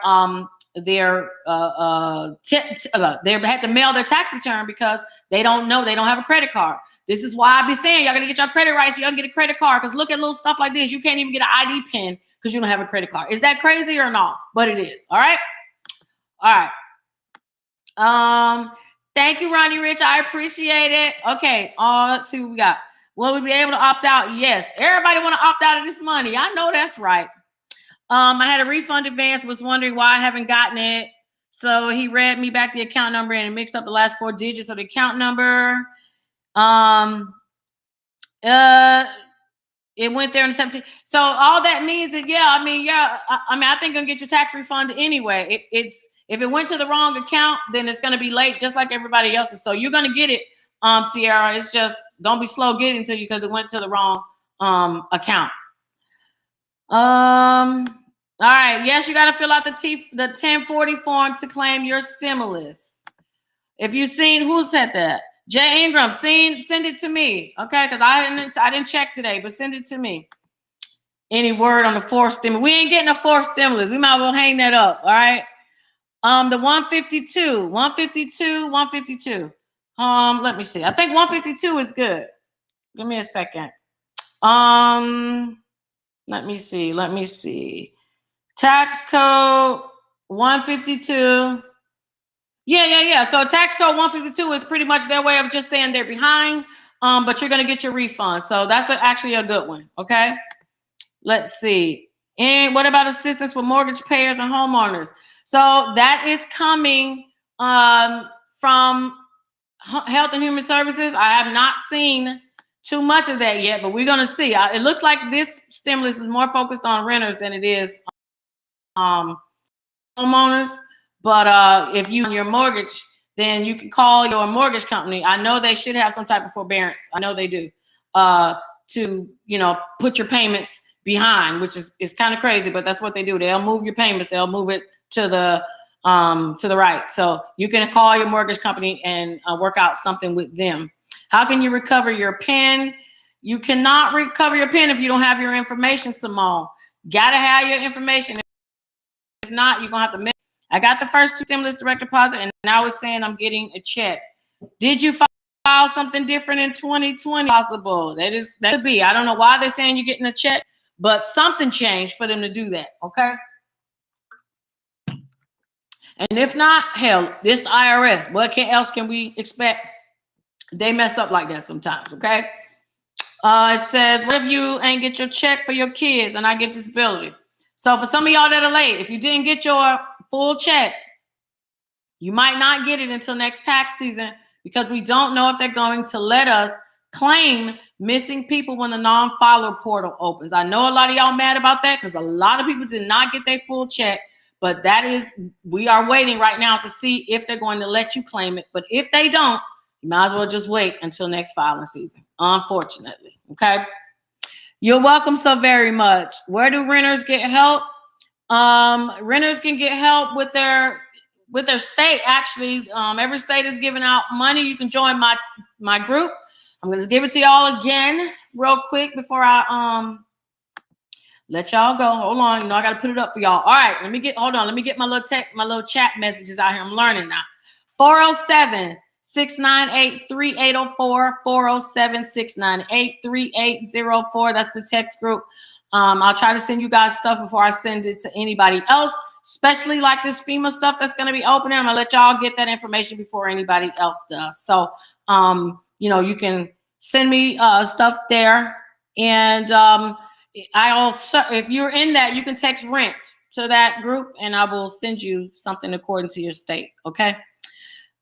Speaker 1: to mail their tax return because they don't have a credit card. This is why I be saying y'all gotta get your credit right so y'all can get a credit card, because look at little stuff like this. You can't even get an ID pin because you don't have a credit card. Is that crazy or not? But it is. All right. Thank you, Ronnie Rich. I appreciate it. Okay. Let's see what we got. Will we be able to opt out? Yes. Everybody want to opt out of this money. I know that's right. I had a refund advance, was wondering why I haven't gotten it. So he read me back the account number and mixed up the last 4 digits of the account number. It went there in 17. So all that means that, I think I'm gonna get your tax refund anyway. If it went to the wrong account, then it's gonna be late, just like everybody else's. So you're gonna get it, Sierra. It's just don't be slow getting to you because it went to the wrong account. All right. Yes, you got to fill out the 1040 form to claim your stimulus. If you've seen, who sent that? Jay Ingram, send it to me. Okay, because I didn't check today, but send it to me. Any word on the 4th stimulus? We ain't getting a 4th stimulus. We might as well hang that up. All right. The 152. Let me see. I think 152 is good. Give me a second. Let me see. Tax code 152. Yeah. So tax code 152 is pretty much their way of just saying they're behind, but you're going to get your refund. So that's actually a good one. Okay. Let's see. And what about assistance for mortgage payers and homeowners? So that is coming from Health and Human Services. I have not seen too much of that yet, but we're going to see. It looks like this stimulus is more focused on renters than it is homeowners. But if you on your mortgage, then you can call your mortgage company. I know they should have some type of forbearance. I know they do, to put your payments behind, which is kind of crazy, but that's what they do. They'll move your payments. They'll move it to the right. So you can call your mortgage company and work out something with them. How can you recover your PIN? You cannot recover your PIN if you don't have your information, Simone. Gotta have your information. If not, you're gonna have to mail. I got the first 2 stimulus direct deposit, and now it's saying I'm getting a check. Did you file something different in 2020? Possible. That could be. I don't know why they're saying you're getting a check, but something changed for them to do that. Okay. And if not, hell, this the IRS. What else can we expect? They mess up like that sometimes. Okay. It says, what if you ain't get your check for your kids and I get disability? So for some of y'all that are late, if you didn't get your full check, you might not get it until next tax season, because we don't know if they're going to let us claim missing people when the non-filer portal opens. I know a lot of y'all mad about that because a lot of people did not get their full check, but we are waiting right now to see if they're going to let you claim it. But if they don't, you might as well just wait until next filing season, unfortunately. Okay. You're welcome so very much. Where do renters get help? Renters can get help with their state. Actually, every state is giving out money. You can join my group. I'm going to give it to y'all again real quick before I Let y'all go. Hold on. You know, I got to put it up for y'all. All right. Hold on. Let me get my little chat messages out here. I'm learning now. 407-698-3804. 407-698-3804. That's the text group. I'll try to send you guys stuff before I send it to anybody else, especially like this FEMA stuff that's going to be opening. I'm going to let y'all get that information before anybody else does. So, you know, you can send me stuff there. And I also, if you're in that, you can text rent to that group and I will send you something according to your state. Okay.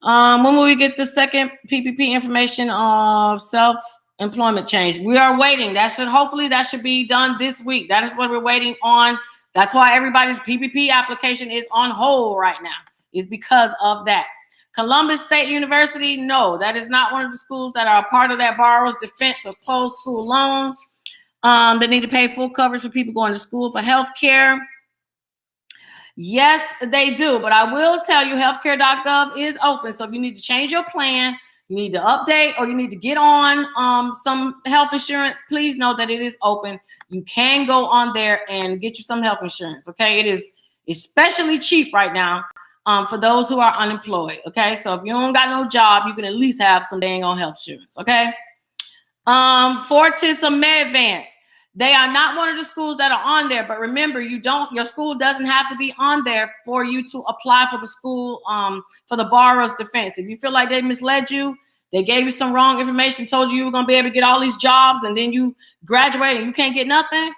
Speaker 1: When will we get the second PPP information of self-employment change? We are waiting. Hopefully that should be done this week. That is what we're waiting on. That's why everybody's PPP application is on hold right now, is because of that. Columbus State University, no, that is not one of the schools that are a part of that borrower's defense or closed school loans. They need to pay full coverage for people going to school for health care. Yes, they do. But I will tell you, healthcare.gov is open. So if you need to change your plan, you need to update, or you need to get on some health insurance, please know that it is open. You can go on there and get you some health insurance. Okay. It is especially cheap right now for those who are unemployed. Okay. So if you don't got no job, you can at least have some dang on health insurance. Okay. Fortis or MedVance. They are not one of the schools that are on there, but remember, your school doesn't have to be on there for you to apply for the school, for the borrower's defense. If you feel like they misled you, they gave you some wrong information, told you were going to be able to get all these jobs, and then you graduate and you can't get nothing,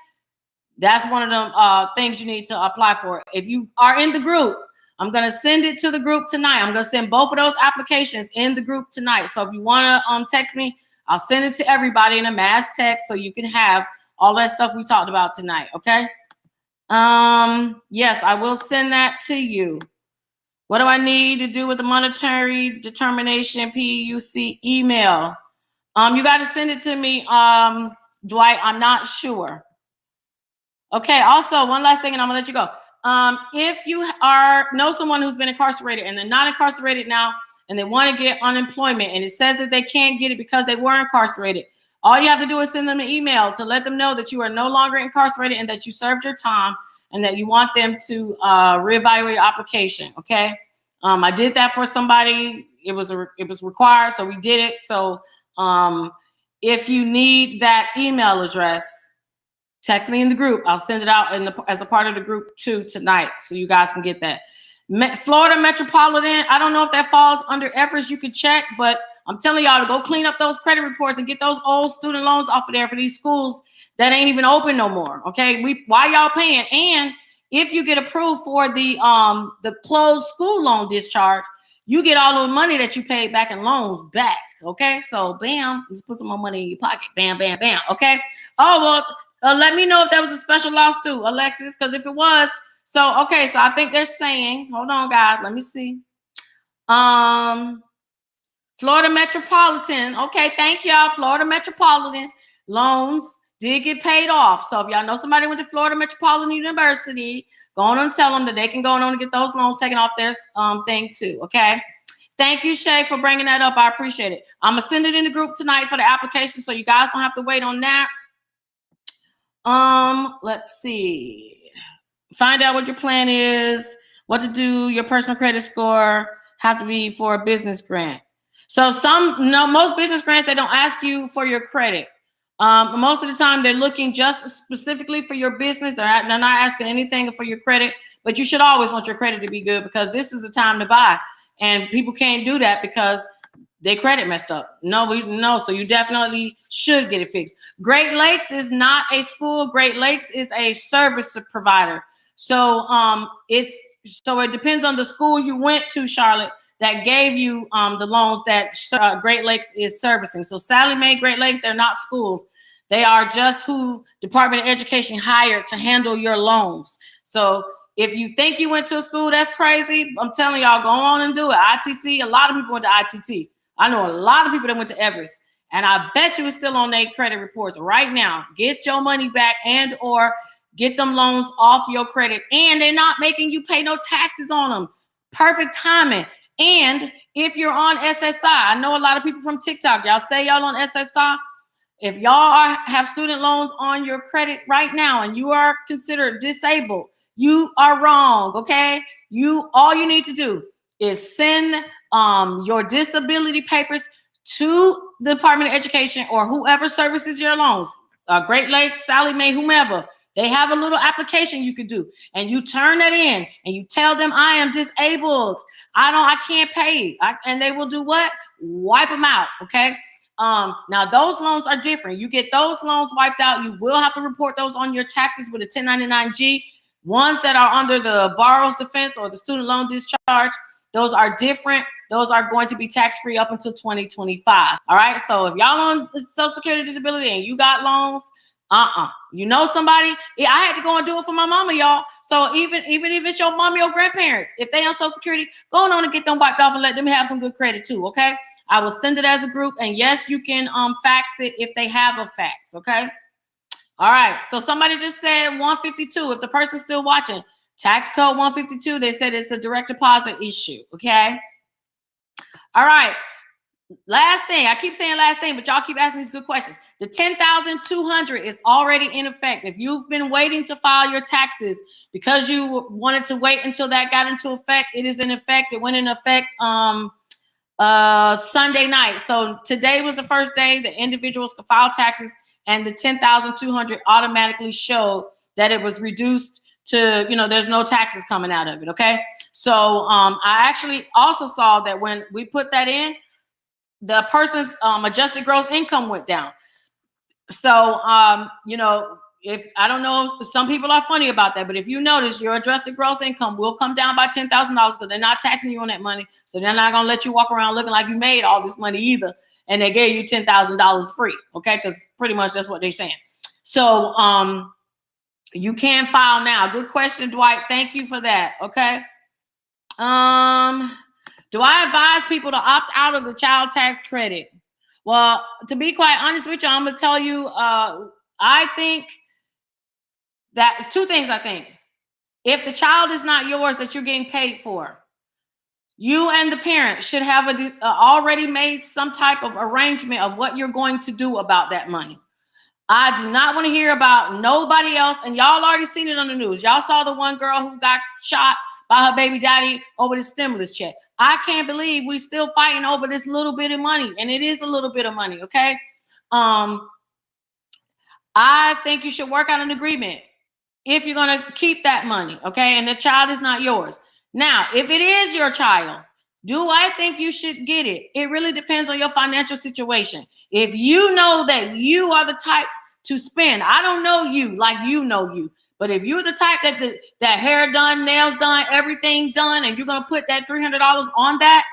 Speaker 1: that's one of them things you need to apply for. If you are in the group, I'm going to send it to the group tonight. I'm going to send both of those applications in the group tonight. So if you want to text me, I'll send it to everybody in a mass text so you can have all that stuff we talked about tonight, okay? Yes, I will send that to you. What do I need to do with the monetary determination PUC email? You got to send it to me, Dwight. I'm not sure. Okay, also, one last thing, and I'm going to let you go. If you know someone who's been incarcerated and they're not incarcerated now, and they want to get unemployment, and it says that they can't get it because they were incarcerated, all you have to do is send them an email to let them know that you are no longer incarcerated and that you served your time and that you want them to reevaluate your application. Okay. I did that for somebody. It was required, so we did it. So if you need that email address, text me in the group. I'll send it out as a part of the group too tonight, so you guys can get that. Florida Metropolitan, I don't know if that falls under Everest. You can check, but I'm telling y'all to go clean up those credit reports and get those old student loans off of there for these schools that ain't even open no more. Okay, why y'all paying? And if you get approved for the closed school loan discharge, you get all the money that you paid back in loans back. Okay, so bam, just put some more money in your pocket. Bam, bam, bam. Okay. Oh well, let me know if that was a special lawsuit, Alexis, because if it was. So, okay, so I think they're saying, hold on, guys, let me see. Florida Metropolitan. Okay, thank y'all. Florida Metropolitan loans did get paid off. So if y'all know somebody went to Florida Metropolitan University, go on and tell them that they can go on and get those loans taken off their thing too, okay? Thank you, Shay, for bringing that up. I appreciate it. I'm going to send it in the group tonight for the application so you guys don't have to wait on that. Let's see. Find out what your plan is, what to do, your personal credit score have to be for a business grant. So most business grants, they don't ask you for your credit. Most of the time they're looking just specifically for your business. They're not asking anything for your credit, but you should always want your credit to be good because this is the time to buy. And people can't do that because their credit messed up. No, so you definitely should get it fixed. Great Lakes is not a school. Great Lakes is a service provider. So it depends on the school you went to, Charlotte, that gave you the loans that Great Lakes is servicing. So Sally Mae, Great Lakes, they're not schools. They are just who Department of Education hired to handle your loans. So if you think you went to a school, that's crazy. I'm telling y'all, go on and do it. ITT, a lot of people went to ITT. I know a lot of people that went to Everest. And I bet you it's still on their credit reports right now. Get your money back and or get them loans off your credit. And they're not making you pay no taxes on them. Perfect timing. And if you're on SSI, I know a lot of people from TikTok, y'all say y'all on SSI. If y'all have student loans on your credit right now and you are considered disabled, you are wrong, okay? All you need to do is send your disability papers to the Department of Education or whoever services your loans, Great Lakes, Sally Mae, whomever. They have a little application you could do, and you turn that in and you tell them, I am disabled. I can't pay. And they will do what? Wipe them out, okay? Now those loans are different. You get those loans wiped out. You will have to report those on your taxes with a 1099-G. Ones that are under the borrower's defense or the student loan discharge, those are different. Those are going to be tax-free up until 2025. All right. So if y'all on Social Security disability and you got loans, you know somebody. Yeah, I had to go and do it for my mama, y'all. So even if it's your mommy or grandparents, if they on Social Security, go on and get them wiped off and let them have some good credit too. Okay. I will send it as a group, and yes, you can fax it if they have a fax. Okay. All right. So somebody just said 152. If the person's still watching, tax code 152. They said it's a direct deposit issue. Okay. All right. Last thing, I keep saying last thing, but y'all keep asking these good questions. The 10,200 is already in effect. If you've been waiting to file your taxes because you wanted to wait until that got into effect, it is in effect. It went in effect Sunday night. So today was the first day that individuals could file taxes, and the 10,200 automatically showed that it was reduced to, there's no taxes coming out of it. Okay. So I actually also saw that when we put that in, the person's adjusted gross income went down. So, if I don't know, some people are funny about that, but if you notice, your adjusted gross income will come down by $10,000 because they're not taxing you on that money. So they're not going to let you walk around looking like you made all this money either. And they gave you $10,000 free. Okay. Because pretty much that's what they're saying. So you can file now. Good question, Dwight. Thank you for that. Okay. Do I advise people to opt out of the child tax credit? Well, to be quite honest with you, I'm going to tell you, I think that two things. I think if the child is not yours that you're getting paid for, you and the parent should have already made some type of arrangement of what you're going to do about that money. I do not want to hear about nobody else. And y'all already seen it on the news. Y'all saw the one girl who got shot by her baby daddy over the stimulus check. I can't believe we still fighting over this little bit of money. And it is a little bit of money, okay? I think you should work out an agreement if you're going to keep that money, okay? And the child is not yours. Now, if it is your child, do I think you should get it? It really depends on your financial situation. If you know that you are the type to spend, I don't know you like you know you, but if you're the type that hair done, nails done, everything done, and you're going to put that $300 on that,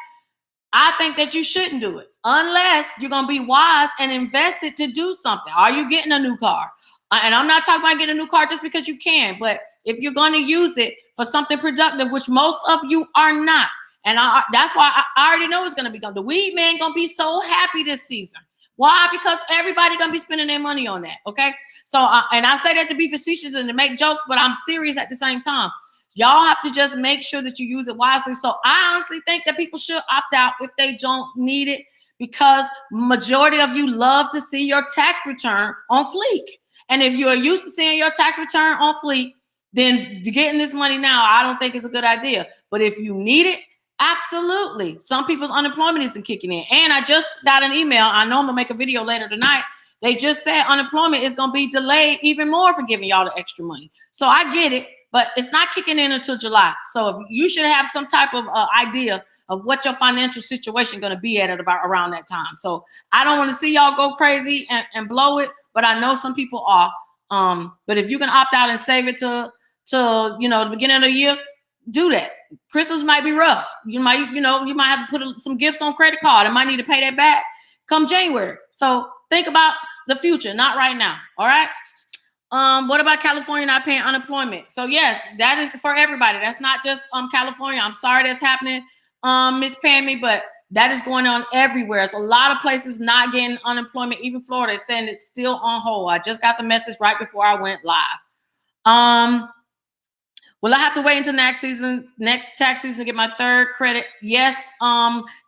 Speaker 1: I think that you shouldn't do it unless you're going to be wise and invest it to do something. Are you getting a new car? And I'm not talking about getting a new car just because you can, but if you're going to use it for something productive, which most of you are not, and that's why I already know it's going to be gone. The weed man going to be so happy this season. Why? Because everybody going to be spending their money on that, okay? So, and I say that to be facetious and to make jokes, but I'm serious at the same time. Y'all have to just make sure that you use it wisely. So I honestly think that people should opt out if they don't need it, because majority of you love to see your tax return on fleek. And if you are used to seeing your tax return on fleek, then getting this money now, I don't think is a good idea. But if you need it, absolutely. Some people's unemployment isn't kicking in. And I just got an email. I know I'm going to make a video later tonight. They just said unemployment is going to be delayed even more for giving y'all the extra money. So I get it, but it's not kicking in until July. So if you should have some type of idea of what your financial situation going to be at about around that time. So I don't want to see y'all go crazy and blow it, but I know some people are. But if you can opt out and save it to the beginning of the year, do that. Christmas might be rough. You might have to put some gifts on credit card and might need to pay that back come January. So think about the future, not right now. All right. What about California not paying unemployment? So yes, that is for everybody. That's not just California. I'm sorry that's happening, Miss Pammy, but that is going on everywhere. It's a lot of places not getting unemployment. Even Florida is saying it's still on hold. I just got the message right before I went live. Will I have to wait until next tax season to get my third credit? Yes,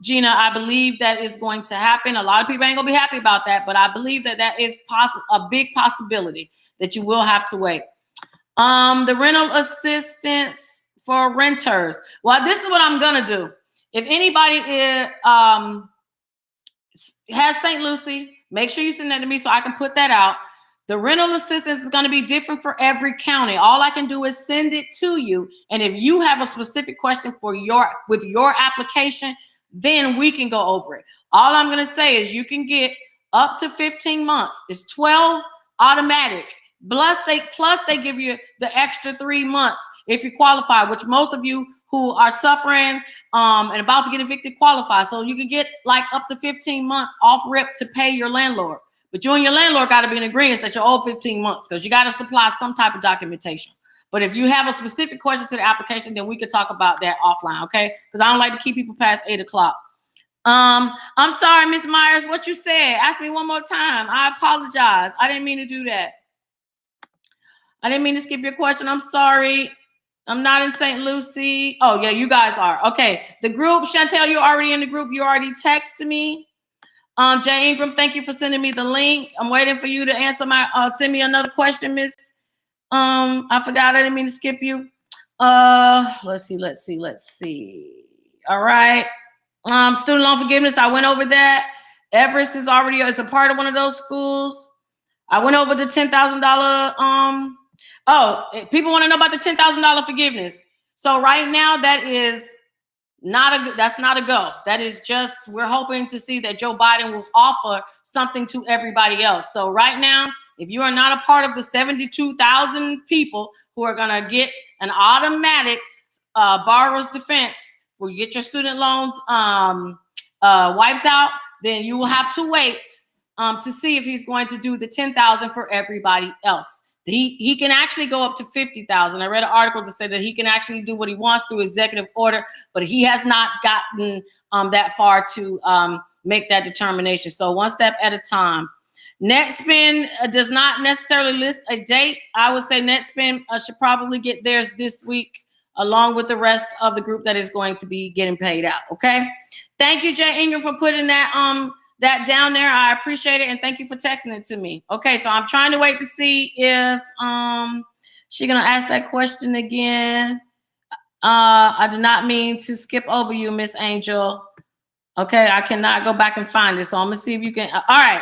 Speaker 1: Gina, I believe that is going to happen. A lot of people ain't gonna be happy about that, but I believe that that is a big possibility that you will have to wait. The rental assistance for renters. Well, this is what I'm gonna do. If anybody has St. Lucie, make sure you send that to me so I can put that out. The rental assistance is going to be different for every county. All I can do is send it to you. And if you have a specific question for your application, then we can go over it. All I'm going to say is you can get up to 15 months. It's 12 automatic. Plus they give you the extra 3 months if you qualify, which most of you who are suffering and about to get evicted qualify. So you can get like up to 15 months off rip to pay your landlord. But you and your landlord got to be in agreement that you're owed 15 months because you got to supply some type of documentation. But if you have a specific question to the application, then we could talk about that offline, okay? Because I don't like to keep people past 8 o'clock. I'm sorry, Ms. Myers, what you said. Ask me one more time. I apologize. I didn't mean to do that. I didn't mean to skip your question. I'm sorry. I'm not in St. Lucie. Oh, yeah, you guys are. Okay. The group, Chantel, you're already in the group. You already texted me. Jay Ingram, thank you for sending me the link. I'm waiting for you to answer send me another question, Miss. I forgot. I didn't mean to skip you. Let's see. All right. Student loan forgiveness. I went over that. Everest is a part of one of those schools. I went over the $10,000. People want to know about the $10,000 forgiveness. So right now that is that's not a go. That is just, we're hoping to see that Joe Biden will offer something to everybody else. So right now, if you are not a part of the 72,000 people who are going to get an automatic borrower's defense, where you get your student loans wiped out, then you will have to wait to see if he's going to do the 10,000 for everybody else. He can actually go up to 50,000. I read an article to say that he can actually do what he wants through executive order, but he has not gotten that far to make that determination. So one step at a time. NetSpend does not necessarily list a date. I would say NetSpend should probably get theirs this week, along with the rest of the group that is going to be getting paid out. Okay. Thank you, Jay Ingram, for putting that that down there. I appreciate it, and thank you for texting it to me. Okay, so I'm trying to wait to see if she's gonna ask that question again. I did not mean to skip over you, Miss Angel. Okay, I cannot go back and find it, so I'm gonna see if you can. All right,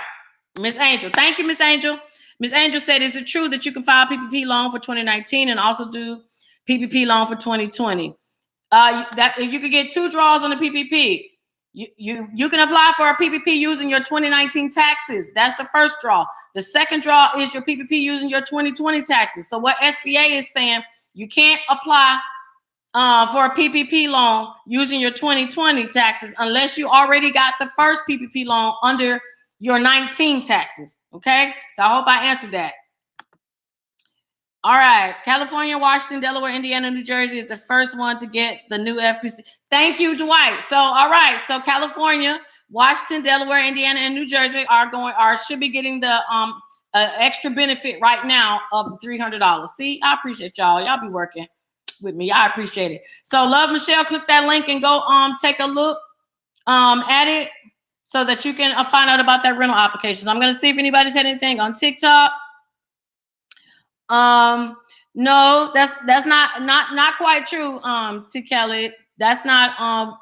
Speaker 1: Miss Angel. Thank you, Miss Angel. Miss Angel said, "Is it true that you can file PPP loan for 2019 and also do PPP loan for 2020? That you could get 2 draws on the PPP." You can apply for a PPP using your 2019 taxes. That's the first draw. The second draw is your PPP using your 2020 taxes. So what SBA is saying, you can't apply for a PPP loan using your 2020 taxes unless you already got the first PPP loan under your 19 taxes. Okay, so I hope I answered that. All right, California, Washington, Delaware, Indiana, New Jersey is the first one to get the new FPC. Thank you, Dwight. So, all right, so California, Washington, Delaware, Indiana, and New Jersey should be getting the extra benefit right now of the $300. See, I appreciate y'all. Y'all be working with me. I appreciate it. So, Love Michelle, click that link and go take a look at it so that you can find out about that rental applications. I'm gonna see if anybody's had anything on TikTok. No, that's not quite true, T. Kelly. That's not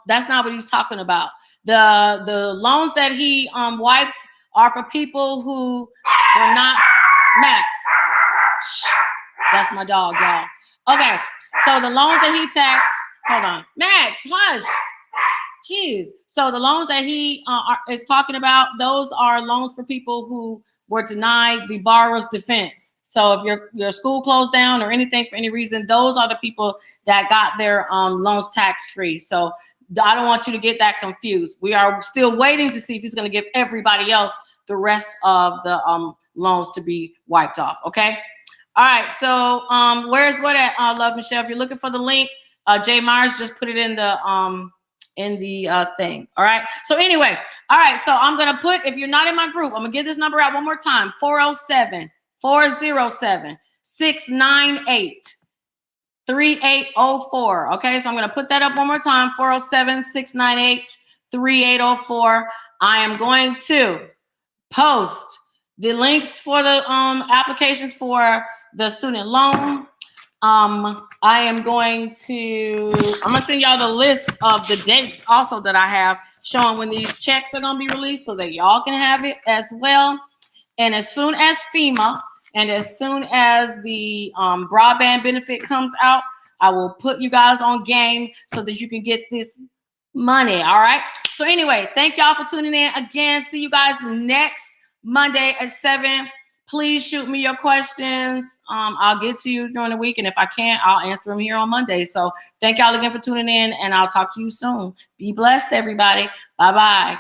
Speaker 1: what he's talking about. The loans that he wiped are for people who were not Max. Shh, that's my dog, y'all. Okay, so the loans that he taxed, hold on. Max, hush. Jeez. So the loans that he is talking about, those are loans for people who were denied the borrower's defense. So if your school closed down or anything for any reason, those are the people that got their loans tax-free. So I don't want you to get that confused. We are still waiting to see if he's going to give everybody else the rest of the loans to be wiped off. Okay. All right. So where's what at, Love Michelle? If you're looking for the link, Jay Myers just put it in the thing. All right. So anyway, all right. So I'm going to put, if you're not in my group, I'm going to give this number out one more time. 407-407-698. 3804. Okay, so I'm going to put that up one more time, 407-698-3804. I am going to post the links for the applications for the student loan. I'm going to send y'all the list of the dates also that I have showing when these checks are going to be released so that y'all can have it as well. And as soon as FEMA and as soon as the broadband benefit comes out, I will put you guys on game so that you can get this money. All right. So anyway, thank y'all for tuning in again. See you guys next Monday at 7. Please shoot me your questions. I'll get to you during the week. And if I can't, I'll answer them here on Monday. So thank y'all again for tuning in, and I'll talk to you soon. Be blessed, everybody. Bye-bye.